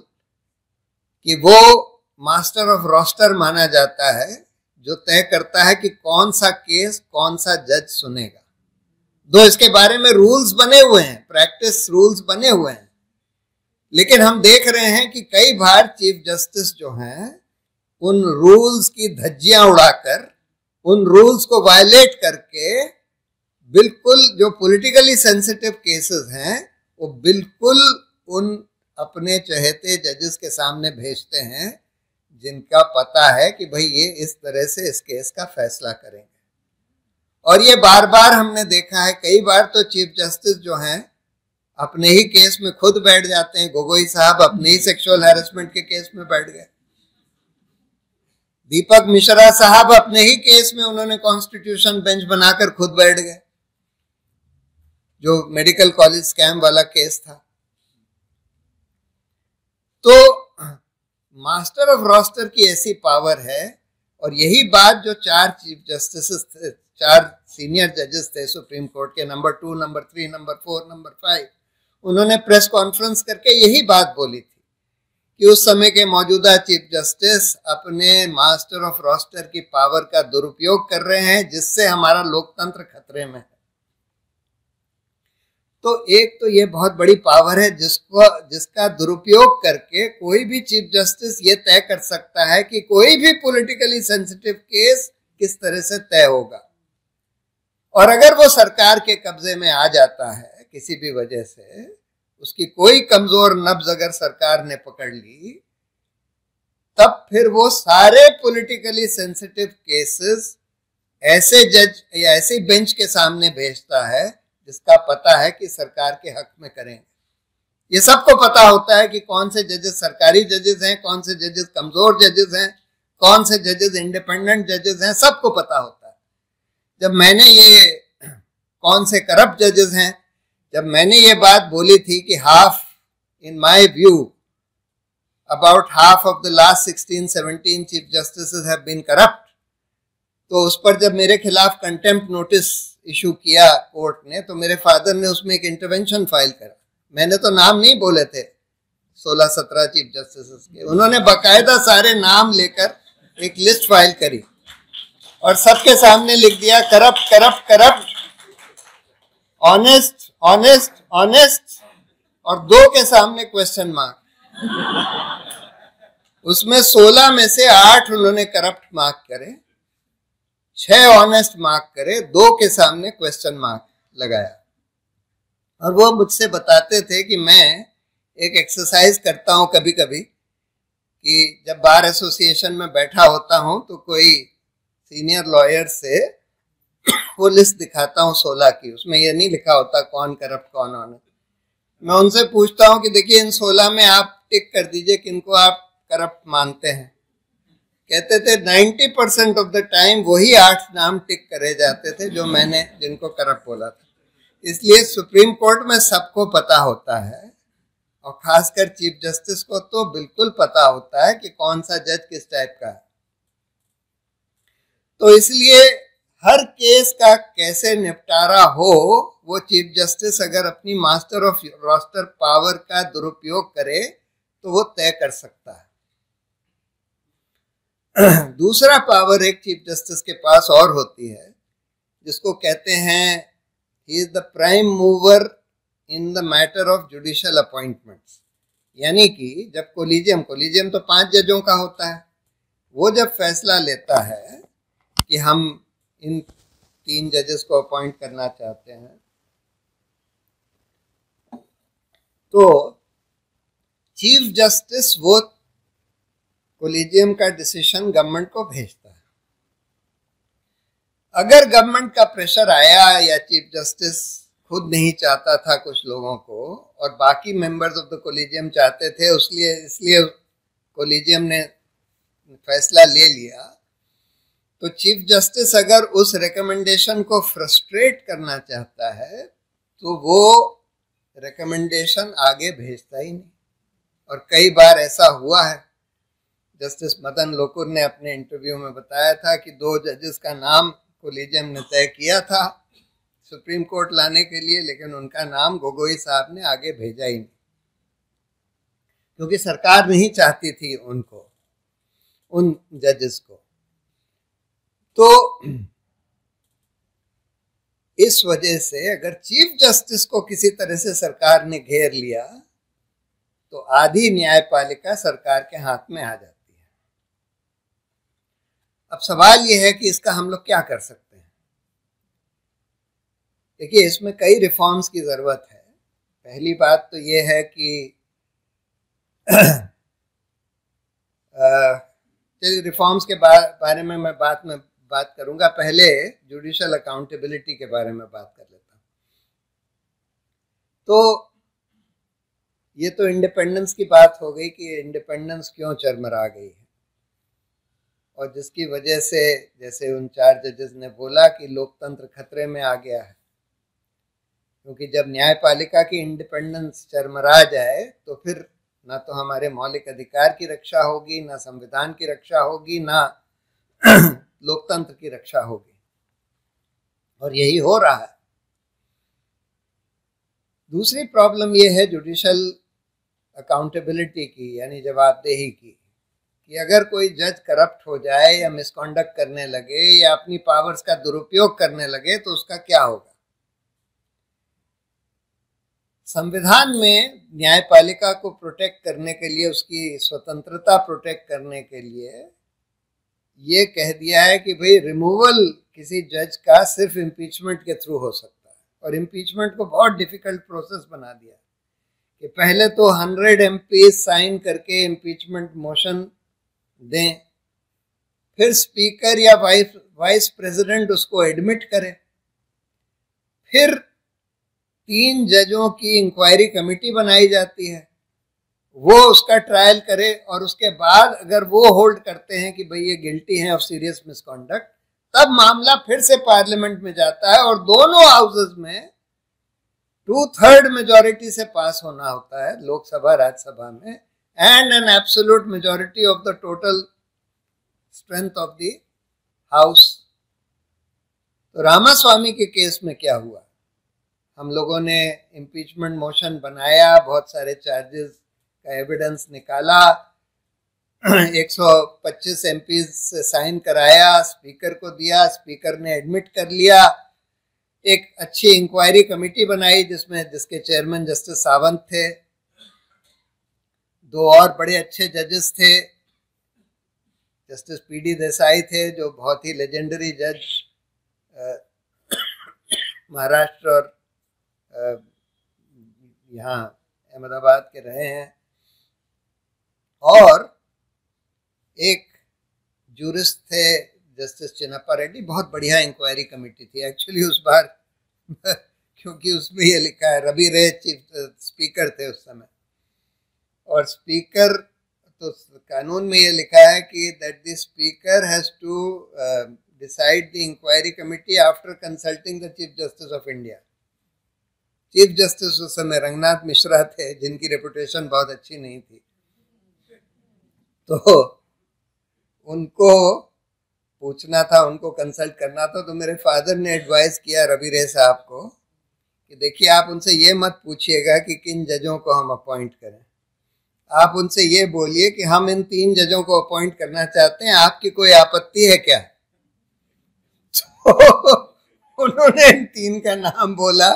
Speaker 1: कि वो मास्टर ऑफ रोस्टर माना जाता है, जो तय करता है कि कौन सा केस कौन सा जज सुनेगा। दो इसके बारे में रूल्स बने हुए हैं, प्रैक्टिस रूल्स बने हुए हैं, लेकिन हम देख रहे हैं कि कई बार चीफ जस्टिस जो हैं उन रूल्स की धज्जियां उड़ाकर, उन रूल्स को वायलेट करके बिल्कुल जो पॉलिटिकली सेंसिटिव केसेस हैं वो बिल्कुल उन अपने चहेते जजेस के सामने भेजते हैं, जिनका पता है कि भाई ये इस तरह से इस केस का फैसला करेंगे। और ये बार बार हमने देखा है, कई बार तो चीफ जस्टिस जो हैं अपने ही केस में खुद बैठ जाते हैं। गोगोई साहब अपने ही सेक्सुअल हैरेसमेंट के केस में बैठ गए। दीपक मिश्रा साहब अपने ही केस में उन्होंने कॉन्स्टिट्यूशन बेंच बनाकर खुद बैठ गए, जो मेडिकल कॉलेज स्कैम वाला केस था। तो मास्टर ऑफ रोस्टर की ऐसी पावर है, और यही बात जो चार चीफ जस्टिस थे, चार सीनियर जजेस थे सुप्रीम कोर्ट के, नंबर 2, नंबर 3, नंबर 4, नंबर 5, उन्होंने प्रेस कॉन्फ्रेंस करके यही बात बोली थी कि उस समय के मौजूदा चीफ जस्टिस अपने मास्टर ऑफ रोस्टर की पावर का दुरुपयोग कर रहे हैं, जिससे हमारा लोकतंत्र खतरे में है। तो एक तो ये बहुत बड़ी पावर है जिसका दुरुपयोग करके कोई भी चीफ जस्टिस ये तय कर सकता है कि कोई भी पॉलिटिकली सेंसिटिव केस किस तरह से तय होगा। और अगर वो सरकार के कब्जे में आ जाता है किसी भी वजह से, उसकी कोई कमजोर नब्ज अगर सरकार ने पकड़ ली, तब फिर वो सारे पॉलिटिकली सेंसिटिव केसेस ऐसे जज या ऐसे बेंच के सामने भेजता है जिसका पता है कि सरकार के हक में करेंगे। ये सबको पता होता है कि कौन से जजेस सरकारी जजेस हैं, कौन से जजेस कमजोर जजेस हैं, कौन से जजेस इंडिपेंडेंट जजेस हैं, सबको पता होता है। जब मैंने ये कौन से करप्ट जजेस हैं, जब मैंने ये बात बोली थी कि half, in my view, about half of the last 16-17 chief justices have been corrupt, तो उस पर जब मेरे खिलाफ कंटेम्प्ट नोटिस इशू किया कोर्ट ने, तो मेरे फादर ने उसमें एक इंटरवेंशन फाइल करा। मैंने तो नाम नहीं बोले थे 16-17 चीफ जस्टिस के, उन्होंने बकायदा सारे नाम लेकर एक लिस्ट फाइल करी और सबके सामने लिख दिया corrupt corrupt corrupt, honest honest honest, और 2 के सामने क्वेश्चन मार्क। उसमें 16 में से 8 उन्होंने करप्ट मार्क करे, 6 ऑनेस्ट मार्क करे, 2 के सामने क्वेश्चन मार्क लगाया। और वो मुझसे बताते थे कि मैं एक एक्सरसाइज करता हूं कभी कभी, कि जब बार एसोसिएशन में बैठा होता हूं तो कोई सीनियर लॉयर से वो लिस्ट दिखाता हूं 16 की, उसमें ये नहीं लिखा होता कौन करप्ट कौन ऑनेस्ट। मैं उनसे पूछता हूं कि देखिए इन 16 में आप टिक कर दीजिए किनको आप करप्ट मानते हैं। कहते थे 90% ऑफ द टाइम वही 8 नाम टिक करे जाते थे जो मैंने जिनको करप्ट बोला था। इसलिए सुप्रीम कोर्ट में सबको पता होता है, और खासकर चीफ जस्टिस को तो बिल्कुल पता होता है कि कौन सा जज किस टाइप का है। तो इसलिए हर केस का कैसे निपटारा हो, वो चीफ जस्टिस अगर अपनी मास्टर ऑफ रोस्टर पावर का दुरुपयोग करे तो वो तय कर सकता है। दूसरा पावर एक चीफ जस्टिस के पास और होती है, जिसको कहते हैं he is the prime mover in the matter of judicial appointments. यानी कि जब कोलिजियम तो 5 जजों का होता है, वो जब फैसला लेता है कि हम इन 3 जजेस को अपॉइंट करना चाहते हैं, तो चीफ जस्टिस वो कोलिजियम का डिसीजन गवर्नमेंट को भेजता है। अगर गवर्नमेंट का प्रेशर आया या चीफ जस्टिस खुद नहीं चाहता था कुछ लोगों को और बाकी मेंबर्स ऑफ द कोलिजियम चाहते थे, इसलिए कोलिजियम ने फैसला ले लिया, तो चीफ जस्टिस अगर उस रिकमेंडेशन को फ्रस्ट्रेट करना चाहता है तो वो रिकमेंडेशन आगे भेजता ही नहीं। और कई बार ऐसा हुआ है। जस्टिस मदन लोकुर ने अपने इंटरव्यू में बताया था कि 2 जजेस का नाम कोलिजियम ने तय किया था सुप्रीम कोर्ट लाने के लिए, लेकिन उनका नाम गोगोई साहब ने आगे भेजा ही नहीं, क्योंकि सरकार नहीं चाहती थी उनको, उन जजेस को। तो इस वजह से अगर चीफ जस्टिस को किसी तरह से सरकार ने घेर लिया तो आधी न्यायपालिका सरकार के हाथ में आ जाती है। अब सवाल यह है कि इसका हम लोग क्या कर सकते हैं। देखिए, इसमें कई रिफॉर्म्स की जरूरत है। पहली बात तो यह है कि रिफॉर्म्स के बारे में मैं बात करूंगा। पहले जुडिशियल अकाउंटेबिलिटी के बारे में बात कर लेता हूं। तो ये तो इंडिपेंडेंस की बात हो गई कि इंडिपेंडेंस क्यों चरमरा गई है, और जिसकी वजह से, जैसे उन 4 जजेस ने बोला, कि लोकतंत्र खतरे में आ गया है। क्योंकि जब न्यायपालिका की इंडिपेंडेंस चरमरा जाए तो फिर ना तो हमारे मौलिक अधिकार की रक्षा होगी, ना संविधान की रक्षा होगी, ना लोकतंत्र की रक्षा होगी। और यही हो रहा है। दूसरी प्रॉब्लम यह है जुडिशियल अकाउंटेबिलिटी की, यानी जवाबदेही की, कि अगर कोई जज करप्ट हो जाए या मिसकॉन्डक्ट करने लगे या अपनी पावर्स का दुरुपयोग करने लगे तो उसका क्या होगा। संविधान में न्यायपालिका को प्रोटेक्ट करने के लिए, उसकी स्वतंत्रता प्रोटेक्ट करने के लिए ये कह दिया है कि भाई रिमूवल किसी जज का सिर्फ इम्पीचमेंट के थ्रू हो सकता है। और इम्पीचमेंट को बहुत डिफिकल्ट प्रोसेस बना दिया कि पहले तो 100 MP साइन करके इम्पीचमेंट मोशन दें, फिर स्पीकर या वाइस प्रेसिडेंट उसको एडमिट करे, फिर 3 जजों की इंक्वायरी कमेटी बनाई जाती है, वो उसका ट्रायल करे, और उसके बाद अगर वो होल्ड करते हैं कि भाई ये गिल्टी हैं ऑफ सीरियस मिसकॉन्डक्ट, तब मामला फिर से पार्लियामेंट में जाता है और दोनों हाउसेस में 2/3 मेजॉरिटी से पास होना होता है, लोकसभा राज्यसभा में, and an absolute majority of the total strength of the house. तो रामास्वामी के केस में क्या हुआ, हम लोगों ने इम्पीचमेंट मोशन बनाया, बहुत सारे चार्जेस का एविडेंस निकाला, 125 MP से साइन कराया, स्पीकर को दिया, स्पीकर ने एडमिट कर लिया, एक अच्छी इंक्वायरी कमेटी बनाई जिसके चेयरमैन जस्टिस सावंत थे, 2 और बड़े अच्छे जजेस थे, जस्टिस PD देसाई थे जो बहुत ही लेजेंडरी जज महाराष्ट्र और यहाँ अहमदाबाद के रहे हैं, और एक जूरिस्ट थे जस्टिस चिन्नप्पा रेड्डी। बहुत बढ़िया इंक्वायरी कमेटी थी एक्चुअली उस बार क्योंकि उसमें ये लिखा है, रवि रे चीफ स्पीकर थे उस समय, और स्पीकर तो कानून में ये लिखा है कि that the speaker has to decide the inquiry committee after consulting the chief justice of India. Chief justice उस समय रंगनाथ मिश्रा थे, जिनकी रेपुटेशन बहुत अच्छी नहीं थी, तो उनको पूछना था, उनको कंसल्ट करना था। तो मेरे फादर ने एडवाइस किया रवि रे साहब को कि देखिए, आप उनसे ये मत पूछिएगा कि किन जजों को हम अपॉइंट करें, आप उनसे ये बोलिए कि हम इन 3 जजों को अपॉइंट करना चाहते हैं, आपकी कोई आपत्ति है क्या। तो उन्होंने इन 3 का नाम बोला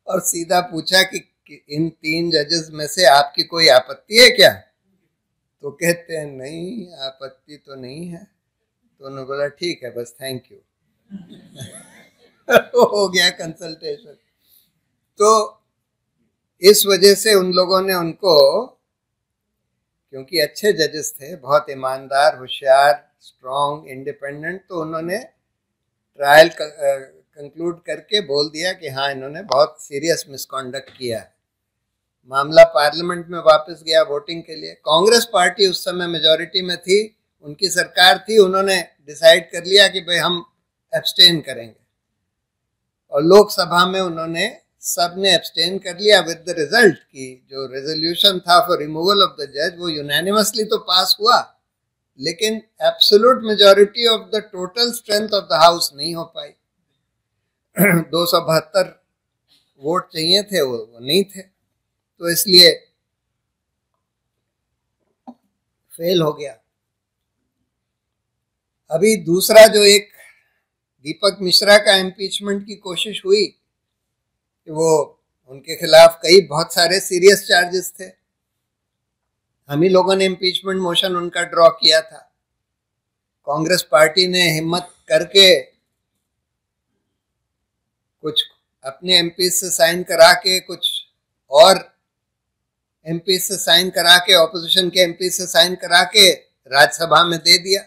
Speaker 1: और सीधा पूछा कि इन 3 जजेस में से आपकी कोई आपत्ति है क्या। तो कहते हैं नहीं, आपत्ति तो नहीं है। तो उन्होंने बोला ठीक है, बस थैंक यू हो गया कंसल्टेशन। तो इस वजह से उन लोगों ने उनको, क्योंकि अच्छे जजेस थे, बहुत ईमानदार, होशियार, स्ट्रॉन्ग, इंडिपेंडेंट, तो उन्होंने ट्रायल कंक्लूड करके बोल दिया कि हाँ, इन्होंने बहुत सीरियस मिसकॉन्डक्ट किया है। मामला पार्लियामेंट में वापस गया वोटिंग के लिए। कांग्रेस पार्टी उस समय मेजॉरिटी में थी, उनकी सरकार थी, उन्होंने डिसाइड कर लिया कि भाई हम एब्सटेन करेंगे, और लोकसभा में उन्होंने सब ने एब्सटेन कर लिया, विद द रिजल्ट कि जो रेजोल्यूशन था फॉर रिमूवल ऑफ द जज वो यूनानिमसली तो पास हुआ, लेकिन absolute majority of the total strength of the house नहीं हो पाई। 272 वोट चाहिए थे, वो नहीं थे, तो इसलिए फेल हो गया। अभी दूसरा जो एक दीपक मिश्रा का इम्पीचमेंट की कोशिश हुई, वो उनके खिलाफ कई बहुत सारे सीरियस चार्जेस थे। हम ही लोगों ने इम्पीचमेंट मोशन उनका ड्रॉ किया था। कांग्रेस पार्टी ने हिम्मत करके कुछ अपने एमपी से साइन करा के, कुछ और एमपी से साइन करा के, ऑपोजिशन के एमपी से साइन करा के राज्यसभा में दे दिया।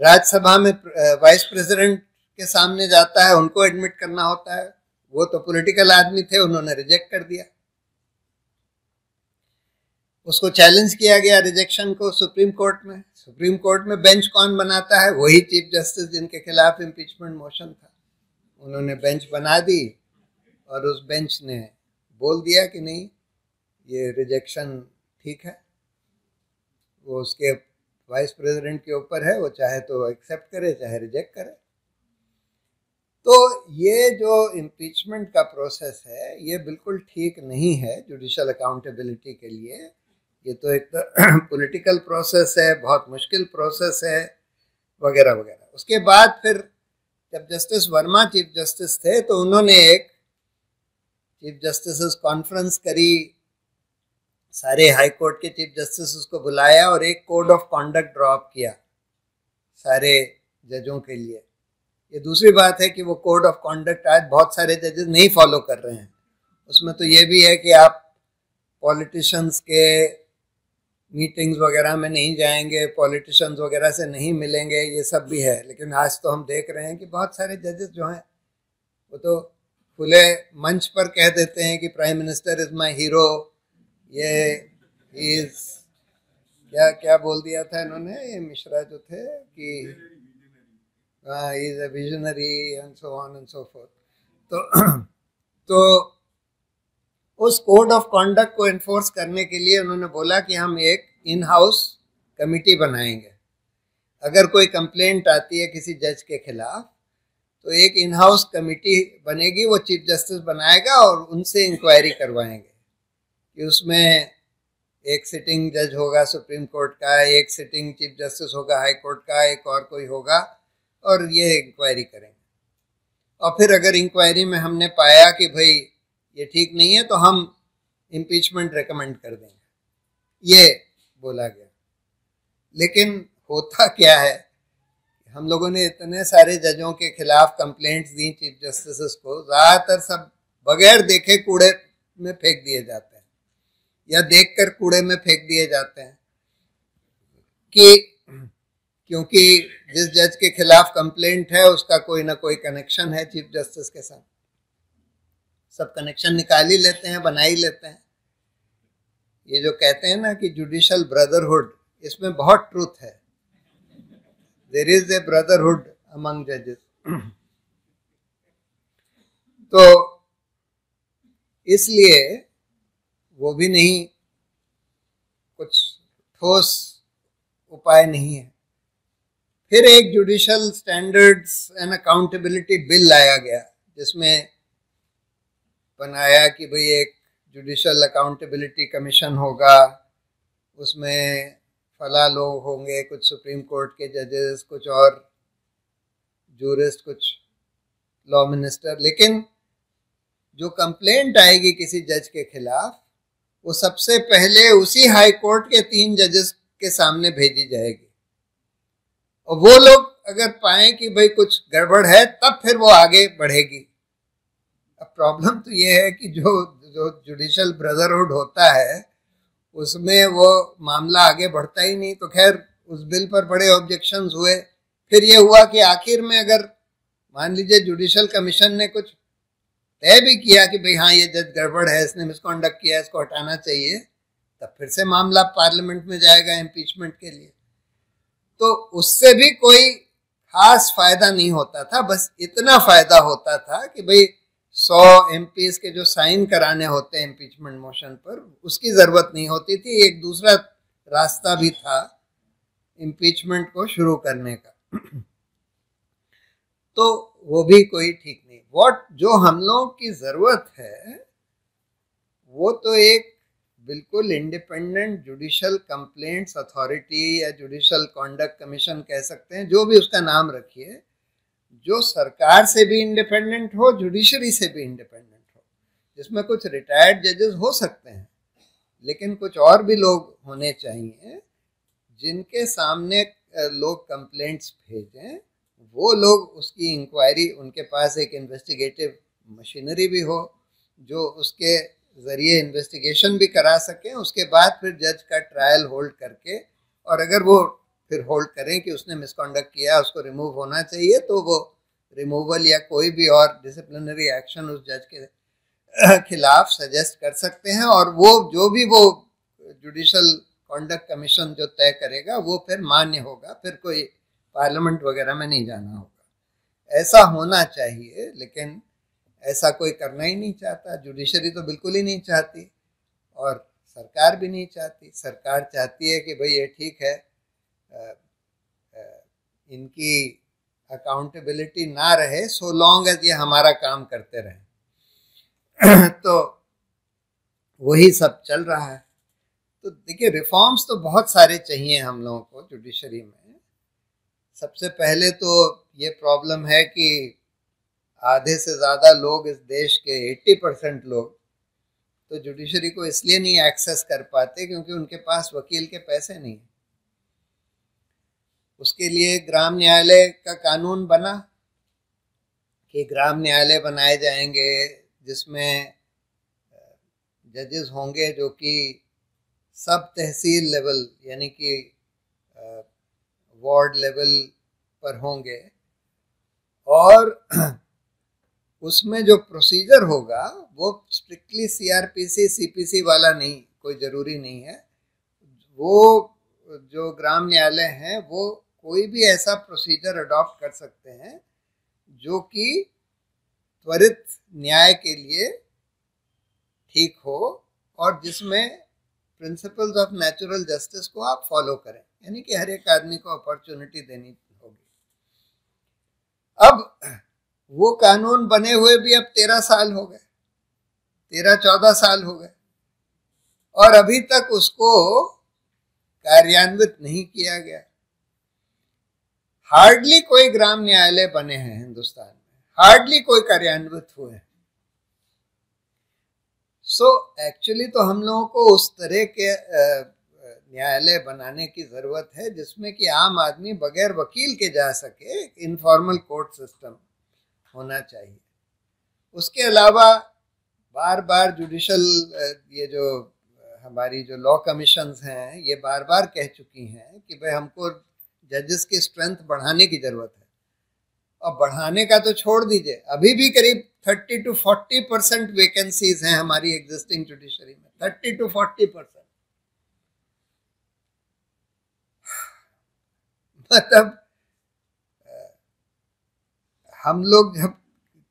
Speaker 1: राज्यसभा में वाइस प्रेसिडेंट के सामने जाता है, उनको एडमिट करना होता है। वो तो पॉलिटिकल आदमी थे, उन्होंने रिजेक्ट कर दिया। उसको चैलेंज किया गया रिजेक्शन को सुप्रीम कोर्ट में। सुप्रीम कोर्ट में बेंच कौन बनाता है? वही चीफ जस्टिस जिनके खिलाफ इम्पीचमेंट मोशन था। उन्होंने बेंच बना दी और उस बेंच ने बोल दिया कि नहीं, ये रिजेक्शन ठीक है। वो उसके वाइस प्रेसिडेंट के ऊपर है, वो चाहे तो एक्सेप्ट करे चाहे रिजेक्ट करे। तो ये जो इम्पीचमेंट का प्रोसेस है ये बिल्कुल ठीक नहीं है जुडिशल अकाउंटेबिलिटी के लिए। ये तो एक पॉलिटिकल प्रोसेस है, बहुत मुश्किल प्रोसेस है, वगैरह वगैरह। उसके बाद फिर जब जस्टिस वर्मा चीफ जस्टिस थे तो उन्होंने एक चीफ जस्टिस कॉन्फ्रेंस करी, सारे हाई कोर्ट के चीफ जस्टिस को बुलाया और एक कोड ऑफ कॉन्डक्ट ड्रॉप किया सारे जजों के लिए। ये दूसरी बात है कि वो कोड ऑफ कॉन्डक्ट आज बहुत सारे जजेस नहीं फॉलो कर रहे हैं। उसमें तो ये भी है कि आप पॉलिटिशियंस के मीटिंग्स वगैरह में नहीं जाएंगे, पॉलिटिशियंस वगैरह से नहीं मिलेंगे, ये सब भी है। लेकिन आज तो हम देख रहे हैं कि बहुत सारे जजेस जो हैं वो तो खुले मंच पर कह देते हैं कि prime minister is my hero, ये इज क्या क्या बोल दिया था इन्होंने, ये मिश्रा जो थे कि is a visionary and so on and so fourth. तो उस कोड ऑफ कॉन्डक्ट को इन्फोर्स करने के लिए उन्होंने बोला कि हम एक इन हाउस कमिटी बनाएंगे। अगर कोई कंप्लेंट आती है किसी जज के खिलाफ तो एक इन हाउस कमिटी बनेगी, वो चीफ जस्टिस बनाएगा और उनसे इंक्वायरी करवाएंगे कि उसमें एक सिटिंग जज होगा सुप्रीम कोर्ट का, एक सिटिंग चीफ जस्टिस होगा हाई कोर्ट का, एक और कोई होगा, और ये इंक्वायरी करेंगे। और फिर अगर इंक्वायरी में हमने पाया कि भाई ये ठीक नहीं है तो हम इम्पीचमेंट रेकमेंड कर देंगे, ये बोला गया। लेकिन होता क्या है, हम लोगों ने इतने सारे जजों के खिलाफ कंप्लेंट्स दी चीफ जस्टिस को, ज़्यादातर सब बगैर देखे कूड़े में फेंक दिए जाते हैं या देखकर कूड़े में फेंक दिए जाते हैं क्योंकि जिस जज के खिलाफ कंप्लेंट है उसका कोई ना कोई कनेक्शन है चीफ जस्टिस के साथ। सब कनेक्शन निकाल ही लेते हैं, बना ही लेते हैं। ये जो कहते हैं ना कि जुडिशल ब्रदरहुड, इसमें बहुत ट्रूथ है। There is a brotherhood among जजेस। तो इसलिए वो भी नहीं, कुछ ठोस उपाय नहीं है। फिर एक judicial standards and accountability bill लाया गया जिसमें बनाया कि भाई एक जुडिशल अकाउंटेबिलिटी कमीशन होगा, उसमें फला लोग होंगे, कुछ सुप्रीम कोर्ट के जजेस, कुछ और जूरिस्ट, कुछ लॉ मिनिस्टर। लेकिन जो कंप्लेंट आएगी किसी जज के खिलाफ वो सबसे पहले उसी हाई कोर्ट के 3 जजेस के सामने भेजी जाएगी और वो लोग अगर पाएं कि भाई कुछ गड़बड़ है तब फिर वो आगे बढ़ेगी। अब प्रॉब्लम तो ये है कि जो जुडिशल ब्रदरहुड होता है उसमें वो मामला आगे बढ़ता ही नहीं। तो खैर उस बिल पर बड़े ऑब्जेक्शंस हुए। फिर ये हुआ कि आखिर में अगर मान लीजिए जुडिशल कमीशन ने कुछ तय भी किया कि भाई हाँ ये जज गड़बड़ है, इसने मिसकॉन्डक्ट किया, इसको हटाना चाहिए, तब फिर से मामला पार्लियामेंट में जाएगा इम्पीचमेंट के लिए। तो उससे भी कोई खास फायदा नहीं होता था, बस इतना फायदा होता था कि भाई 100 एमपीज के जो साइन कराने होते हैं इम्पीचमेंट मोशन पर, उसकी जरूरत नहीं होती थी। एक दूसरा रास्ता भी था इम्पीचमेंट को शुरू करने का। तो वो भी कोई ठीक नहीं। जो हम लोगों की ज़रूरत है वो तो एक बिल्कुल इंडिपेंडेंट जुडिशल कंप्लेंट्स अथॉरिटी या जुडिशल कॉन्डक्ट कमीशन कह सकते हैं, जो भी उसका नाम रखिए, जो सरकार से भी इंडिपेंडेंट हो, जुडिशरी से भी इंडिपेंडेंट हो, जिसमें कुछ रिटायर्ड जजेस हो सकते हैं, लेकिन कुछ और भी लोग होने चाहिए जिनके सामने लोग कंप्लेंट्स भेजें, वो लोग उसकी इंक्वायरी, उनके पास एक इन्वेस्टिगेटिव मशीनरी भी हो जो उसके ज़रिए इन्वेस्टिगेशन भी करा सकें, उसके बाद फिर जज का ट्रायल होल्ड करके, और अगर वो फिर होल्ड करें कि उसने मिसकॉन्डक्ट किया, उसको रिमूव होना चाहिए, तो वो रिमूवल या कोई भी और डिसिप्लिनरी एक्शन उस जज के खिलाफ सजेस्ट कर सकते हैं, और वो जो भी वो जुडिशल कॉन्डक्ट कमीशन जो तय करेगा वो फिर मान्य होगा, फिर कोई पार्लियामेंट वगैरह में नहीं जाना होगा। ऐसा होना चाहिए, लेकिन ऐसा कोई करना ही नहीं चाहता। जुडिशरी तो बिल्कुल ही नहीं चाहती और सरकार भी नहीं चाहती। सरकार चाहती है कि भाई ये ठीक है, इनकी अकाउंटेबिलिटी ना रहे सो लॉन्ग एज ये हमारा काम करते रहे। तो वही सब चल रहा है। तो देखिए, रिफॉर्म्स तो बहुत सारे चाहिए हम लोगों को जुडिशरी में। सबसे पहले तो ये प्रॉब्लम है कि आधे से ज़्यादा लोग इस देश के 80% लोग तो जुडिशरी को इसलिए नहीं एक्सेस कर पाते क्योंकि उनके पास वकील के पैसे नहीं। उसके लिए ग्राम न्यायालय का कानून बना कि ग्राम न्यायालय बनाए जाएंगे जिसमें जजेस होंगे जो कि सब तहसील लेवल यानी कि वार्ड लेवल पर होंगे, और उसमें जो प्रोसीजर होगा वो स्ट्रिक्टली सीआरपीसी सीपीसी वाला नहीं, कोई ज़रूरी नहीं है। वो जो ग्राम न्यायालय हैं वो कोई भी ऐसा प्रोसीजर अडॉप्ट कर सकते हैं जो कि त्वरित न्याय के लिए ठीक हो और जिसमें प्रिंसिपल्स ऑफ नेचुरल जस्टिस को आप फॉलो करें, यानी कि हर एक आदमी को अपॉर्चुनिटी देनी होगी। अब वो कानून बने हुए भी अब 13 साल हो गए, 13-14 साल हो गए, और अभी तक उसको कार्यान्वित नहीं किया गया। हार्डली कोई ग्राम न्यायालय बने हैं हिंदुस्तान में, हार्डली कोई कार्यान्वित हुए हैं। सो एक्चुअली तो हम लोगों को उस तरह के न्यायालय बनाने की ज़रूरत है जिसमें कि आम आदमी बगैर वकील के जा सके, इनफॉर्मल कोर्ट सिस्टम होना चाहिए। उसके अलावा बार बार जुडिशल ये जो हमारी जो लॉ कमीशंस हैं ये बार बार कह चुकी हैं कि भाई हमको जजेस की स्ट्रेंथ बढ़ाने की ज़रूरत है। और बढ़ाने का तो छोड़ दीजिए, अभी भी करीब 30-40% वैकेंसीज हैं हमारी एग्जिस्टिंग जुडिशरी में, 30-40%। मतलब हम लोग जब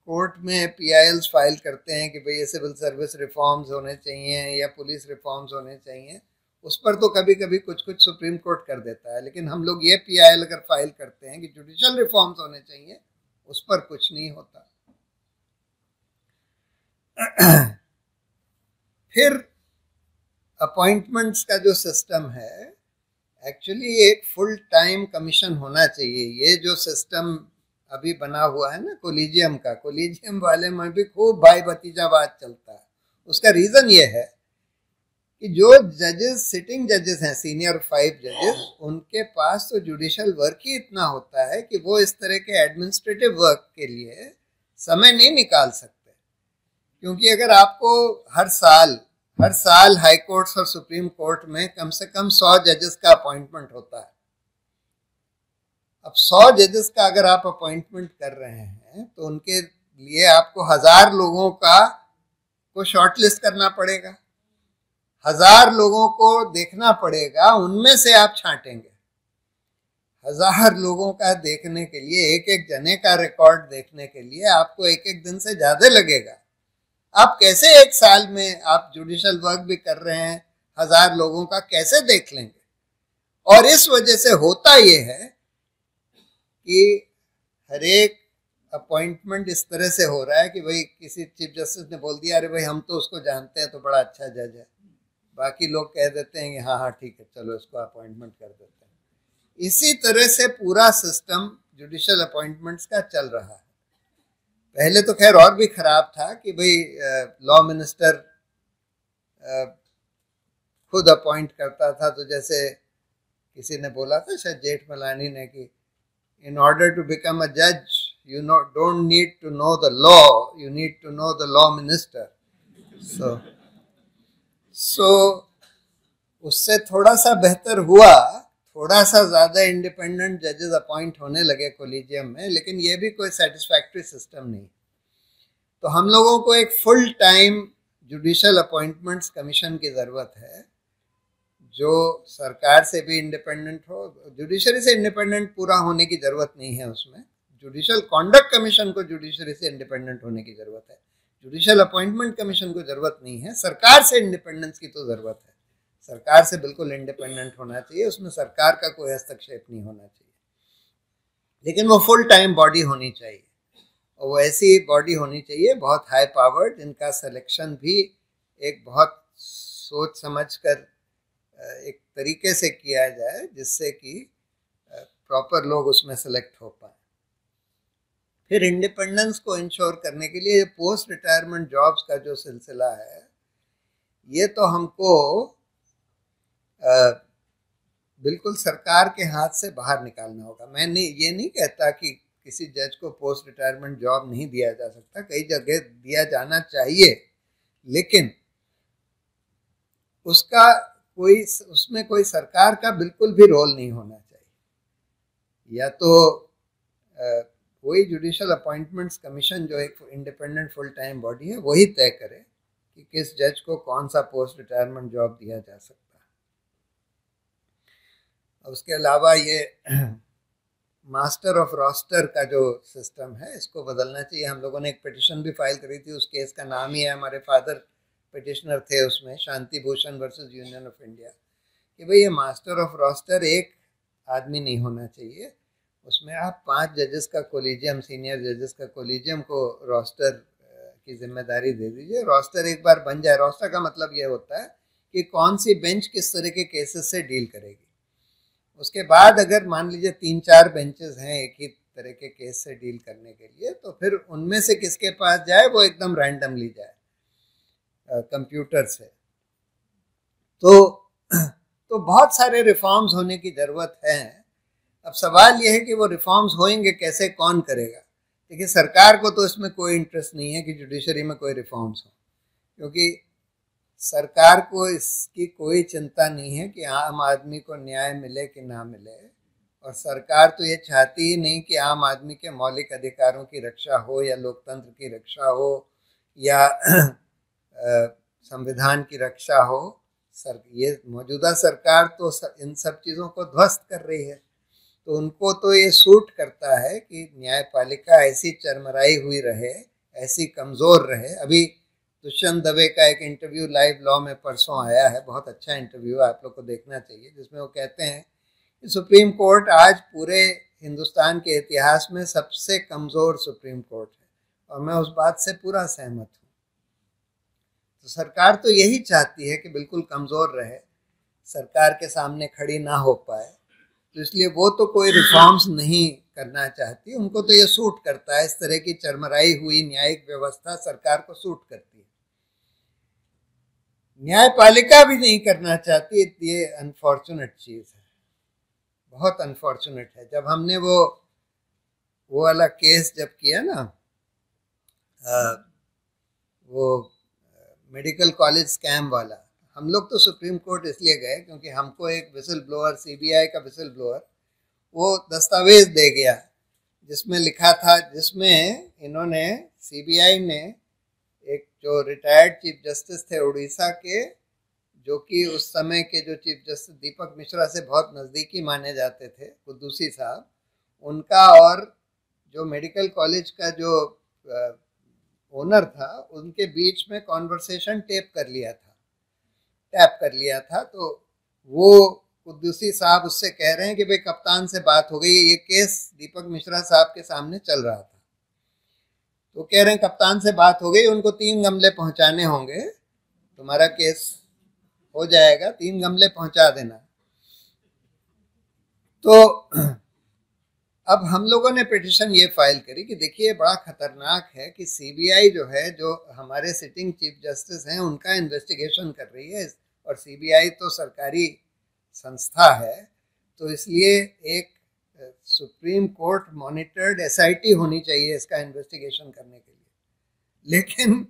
Speaker 1: कोर्ट में पीआईएल्स फाइल करते हैं कि भाई ये सिविल सर्विस रिफॉर्म्स होने चाहिए या पुलिस रिफॉर्म्स होने चाहिए, उस पर तो कभी कभी कुछ कुछ सुप्रीम कोर्ट कर देता है, लेकिन हम लोग ये पीआईएल अगर फाइल करते हैं कि जुडिशल रिफॉर्म्स होने चाहिए, उस पर कुछ नहीं होता। फिर अपॉइंटमेंट्स का जो सिस्टम है, एक्चुअली एक फुल टाइम कमीशन होना चाहिए। ये जो सिस्टम अभी बना हुआ है ना कोलिजियम का, कोलिजियम वाले में भी खूब भाई भतीजावाद चलता है। उसका रीज़न ये है कि जो जजेस, सिटिंग जजेस हैं, सीनियर 5 जजेस, उनके पास तो जुडिशल वर्क ही इतना होता है कि वो इस तरह के एडमिनिस्ट्रेटिव वर्क के लिए समय नहीं निकाल सकते। क्योंकि अगर आपको हर साल हाई कोर्ट्स और सुप्रीम कोर्ट में कम से कम 100 जजेस का अपॉइंटमेंट होता है। अब 100 जजेस का अगर आप अपॉइंटमेंट कर रहे हैं तो उनके लिए आपको 1000 लोगों को शॉर्टलिस्ट करना पड़ेगा, 1000 लोगों को देखना पड़ेगा, उनमें से आप छांटेंगे। 1000 लोगों का देखने के लिए, एक एक जने का रिकॉर्ड देखने के लिए आपको एक एक दिन से ज्यादा लगेगा। आप कैसे एक साल में आप जुडिशल वर्क भी कर रहे हैं, 1000 लोगों का कैसे देख लेंगे? और इस वजह से होता ये है कि हर एक अपॉइंटमेंट इस तरह से हो रहा है कि भाई किसी चीफ जस्टिस ने बोल दिया, अरे भाई हम तो उसको जानते हैं, तो बड़ा अच्छा जज है, बाकी लोग कह देते हैं कि हाँ हाँ ठीक है चलो इसको अपॉइंटमेंट कर देते हैं। इसी तरह से पूरा सिस्टम जुडिशियल अपॉइंटमेंट्स का चल रहा है। पहले तो खैर और भी खराब था कि भाई लॉ मिनिस्टर खुद अपॉइंट करता था। तो जैसे किसी ने बोला था, शायद जेठमलानी ने, कि in order to become a judge you don't need to know the law, you need to know the law minister. so उससे थोड़ा सा बेहतर हुआ, थोड़ा सा ज़्यादा इंडिपेंडेंट जजेस अपॉइंट होने लगे कोलिजियम में, लेकिन ये भी कोई सेटिस्फैक्ट्री सिस्टम नहीं। तो हम लोगों को एक full time judicial appointments commission की ज़रूरत है, जो सरकार से भी इंडिपेंडेंट हो। जुडिशरी से इंडिपेंडेंट पूरा होने की ज़रूरत नहीं है उसमें, जुडिशियल कॉन्डक्ट कमीशन को जुडिशरी से इंडिपेंडेंट होने की ज़रूरत है, जुडिशियल अपॉइंटमेंट कमीशन को ज़रूरत नहीं है। सरकार से इंडिपेंडेंस की तो ज़रूरत है, सरकार से बिल्कुल इंडिपेंडेंट होना चाहिए, उसमें सरकार का कोई हस्तक्षेप नहीं होना चाहिए, लेकिन वो फुल टाइम बॉडी होनी चाहिए, और वो ऐसी बॉडी होनी चाहिए बहुत हाई पावर्ड, जिनका सिलेक्शन भी एक बहुत सोच समझ कर एक तरीके से किया जाए, जिससे कि प्रॉपर लोग उसमें सेलेक्ट हो पाए। फिर इंडिपेंडेंस को इंश्योर करने के लिए पोस्ट रिटायरमेंट जॉब्स का जो सिलसिला है, ये तो हमको बिल्कुल सरकार के हाथ से बाहर निकालना होगा। मैं ये नहीं कहता कि किसी जज को पोस्ट रिटायरमेंट जॉब नहीं दिया जा सकता, कई जगह दिया जाना चाहिए, लेकिन उसमें कोई सरकार का बिल्कुल भी रोल नहीं होना चाहिए। या तो वही जुडिशियल अपॉइंटमेंट्स कमीशन, जो एक इंडिपेंडेंट फुल टाइम बॉडी है, वही तय करे कि किस जज को कौन सा पोस्ट रिटायरमेंट जॉब दिया जा सकता है। उसके अलावा ये मास्टर ऑफ रोस्टर का जो सिस्टम है, इसको बदलना चाहिए। हम लोगों ने एक पिटिशन भी फाइल करी थी, उस केस का नाम ही है, हमारे फादर पिटिशनर थे उसमें, Shanti Bhushan versus Union of India, कि भाई ये मास्टर ऑफ रोस्टर एक आदमी नहीं होना चाहिए, उसमें आप 5 जजेस का कोलिजियम, सीनियर जजेस का कोलिजियम को रोस्टर की जिम्मेदारी दे दीजिए। रोस्टर एक बार बन जाए, रोस्टर का मतलब ये होता है कि कौन सी बेंच किस तरह के केसेस से डील करेगी। उसके बाद अगर मान लीजिए 3-4 बेंचेस हैं एक ही तरह के केस से डील करने के लिए, तो फिर उनमें से किसके पास जाए वो एकदम रैंडमली जाए कंप्यूटर से। तो बहुत सारे रिफॉर्म्स होने की ज़रूरत है। अब सवाल यह है कि वो रिफॉर्म्स होंगे कैसे, कौन करेगा। देखिए, सरकार को तो इसमें कोई इंटरेस्ट नहीं है कि जुडिशरी में कोई रिफॉर्म्स हो, क्योंकि सरकार को इसकी कोई चिंता नहीं है कि आम आदमी को न्याय मिले कि ना मिले, और सरकार तो ये चाहती ही नहीं कि आम आदमी के मौलिक अधिकारों की रक्षा हो, या लोकतंत्र की रक्षा हो, या संविधान की रक्षा हो। ये मौजूदा सरकार तो इन सब चीज़ों को ध्वस्त कर रही है, तो उनको तो ये सूट करता है कि न्यायपालिका ऐसी चरमराई हुई रहे, ऐसी कमज़ोर रहे। अभी दुष्यंत दवे का एक इंटरव्यू लाइव लॉ में परसों आया है, बहुत अच्छा इंटरव्यू, आप लोग को देखना चाहिए, जिसमें वो कहते हैं कि सुप्रीम कोर्ट आज पूरे हिंदुस्तान के इतिहास में सबसे कमज़ोर सुप्रीम कोर्ट है, और मैं उस बात से पूरा सहमत हूँ। तो सरकार तो यही चाहती है कि बिल्कुल कमज़ोर रहे, सरकार के सामने खड़ी ना हो पाए, तो इसलिए वो तो कोई रिफॉर्म्स नहीं करना चाहती। उनको तो ये सूट करता है, इस तरह की चरमराई हुई न्यायिक व्यवस्था सरकार को सूट करती है। न्यायपालिका भी नहीं करना चाहती, ये अनफॉर्चुनेट चीज़ है, बहुत अनफॉर्चुनेट है। जब हमने वो वाला केस जब किया ना, वो मेडिकल कॉलेज स्कैम वाला, हम लोग तो सुप्रीम कोर्ट इसलिए गए क्योंकि हमको एक विसल ब्लोअर, सीबीआई का विसल ब्लोअर, वो दस्तावेज दे गया जिसमें लिखा था, जिसमें इन्होंने, सीबीआई ने, एक जो रिटायर्ड चीफ जस्टिस थे उड़ीसा के, जो कि उस समय के जो चीफ जस्टिस दीपक मिश्रा से बहुत नज़दीकी माने जाते थे, कुद्दूसी साहब, उनका और जो मेडिकल कॉलेज का जो ओनर था, उनके बीच में कॉन्वर्सेशन टैप कर लिया था। तो वो कुद्दूसी साहब उससे कह रहे हैं कि भाई कप्तान से बात हो गई है, ये केस दीपक मिश्रा साहब के सामने चल रहा था, तो कह रहे हैं कप्तान से बात हो गई, उनको 3 गमले पहुंचाने होंगे, तुम्हारा केस हो जाएगा, 3 गमले पहुंचा देना। तो अब हम लोगों ने पिटिशन ये फाइल करी कि देखिए बड़ा खतरनाक है कि सीबीआई जो है, जो हमारे सिटिंग चीफ जस्टिस हैं, उनका इन्वेस्टिगेशन कर रही है, और सीबीआई तो सरकारी संस्था है, तो इसलिए एक सुप्रीम कोर्ट मॉनिटर्ड एसआईटी होनी चाहिए इसका इन्वेस्टिगेशन करने के लिए। लेकिन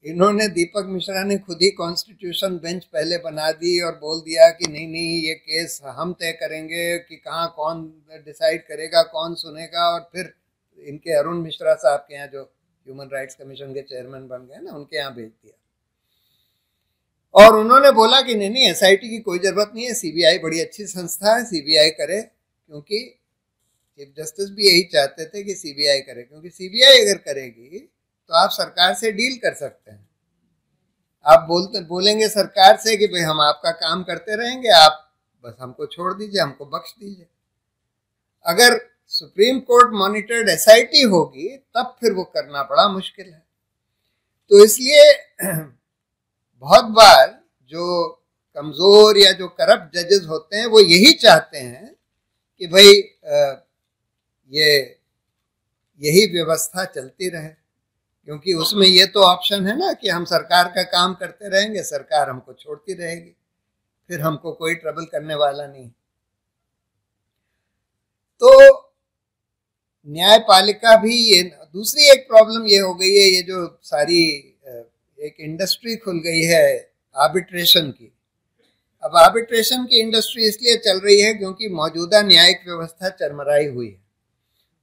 Speaker 1: इन्होंने, दीपक मिश्रा ने खुद ही कॉन्स्टिट्यूशन बेंच पहले बना दी और बोल दिया कि नहीं नहीं, ये केस हम तय करेंगे कि कहाँ कौन डिसाइड करेगा, कौन सुनेगा, और फिर इनके अरुण मिश्रा साहब के यहाँ, जो ह्यूमन राइट्स कमीशन के चेयरमैन बन गए ना, उनके यहाँ भेज दिया। और उन्होंने बोला कि नहीं नहीं, एसआईटी की कोई ज़रूरत नहीं है, सीबीआई बड़ी अच्छी संस्था है, सीबीआई करे, क्योंकि चीफ जस्टिस भी यही चाहते थे कि सीबीआई करे, क्योंकि सीबीआई अगर करेगी तो आप सरकार से डील कर सकते हैं। आप बोलेंगे सरकार से कि भाई हम आपका काम करते रहेंगे, आप बस हमको छोड़ दीजिए, हमको बख्श दीजिए। अगर सुप्रीम कोर्ट मॉनिटर्ड एसआईटी होगी तब फिर वो करना बड़ा मुश्किल है। तो इसलिए बहुत बार जो कमज़ोर या जो करप्ट जजेस होते हैं वो यही चाहते हैं कि भाई यही व्यवस्था चलती रहे, क्योंकि उसमें ये तो ऑप्शन है ना कि हम सरकार का काम करते रहेंगे, सरकार हमको छोड़ती रहेगी, फिर हमको कोई ट्रबल करने वाला नहीं। तो न्यायपालिका भी, ये दूसरी एक प्रॉब्लम ये हो गई है, ये जो सारी एक इंडस्ट्री खुल गई है आर्बिट्रेशन की। अब आर्बिट्रेशन की इंडस्ट्री इसलिए चल रही है क्योंकि मौजूदा न्यायिक व्यवस्था चरमराई हुई है,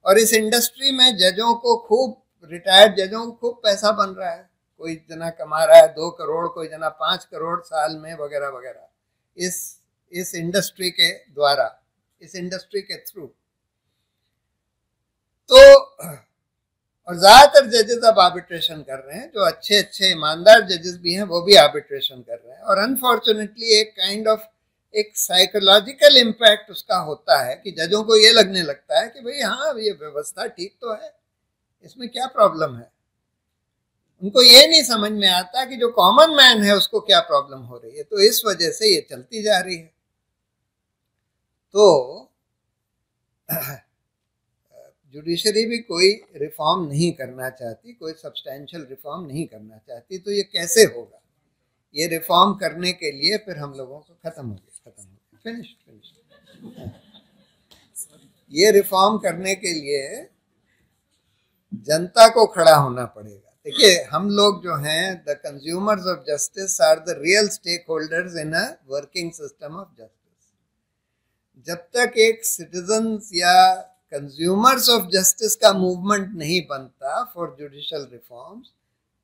Speaker 1: और इस इंडस्ट्री में जजों को खूब, रिटायर्ड जजों को खूब पैसा बन रहा है। कोई जना कमा रहा है 2 करोड़, कोई जना 5 करोड़ साल में, वगैरह वगैरह, इस इंडस्ट्री के द्वारा, इस इंडस्ट्री के थ्रू। तो और ज्यादातर जजेस अब आर्बिट्रेशन कर रहे हैं, जो अच्छे अच्छे ईमानदार जजेस भी हैं वो भी आर्बिट्रेशन कर रहे हैं, और अनफॉर्चुनेटली एक काइंड ऑफ एक साइकोलॉजिकल इम्पैक्ट उसका होता है कि जजों को ये लगने लगता है कि भाई हाँ, ये व्यवस्था ठीक तो है, इसमें क्या प्रॉब्लम है। उनको ये नहीं समझ में आता कि जो कॉमन मैन है उसको क्या प्रॉब्लम हो रही है। तो इस वजह से ये चलती जा रही है। तो जुडिशरी भी कोई रिफॉर्म नहीं करना चाहती, कोई सब्सटैंशियल रिफॉर्म नहीं करना चाहती। तो ये कैसे होगा? ये रिफॉर्म करने के लिए फिर हम लोगों को खत्म हो गया, फिनिश। ये रिफॉर्म करने के लिए जनता को खड़ा होना पड़ेगा। देखिए, हम लोग जो हैं, the consumers of justice are the real stakeholders in a working system of justice. जब तक एक सिटीजन्स या कंज्यूमर्स ऑफ जस्टिस का मूवमेंट नहीं बनता फॉर जुडिशियल रिफॉर्म्स,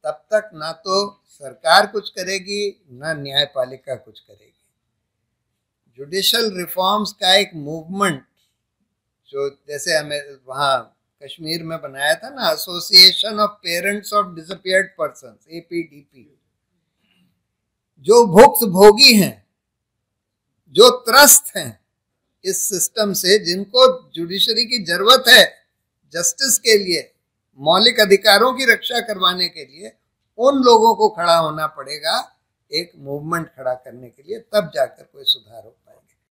Speaker 1: तब तक ना तो सरकार कुछ करेगी, ना न्यायपालिका कुछ करेगी। जुडिशियल रिफॉर्म्स का एक मूवमेंट, जो जैसे हमें वहाँ कश्मीर में बनाया था ना, association of parents of disappeared persons, APDP, जो भुक्तभोगी हैं, जो त्रस्त हैं इस सिस्टम से, जिनको जुडिशरी की जरूरत है जस्टिस के लिए, मौलिक अधिकारों की रक्षा करवाने के लिए, उन लोगों को खड़ा होना पड़ेगा एक मूवमेंट खड़ा करने के लिए, तब जाकर कोई सुधार हो पाए।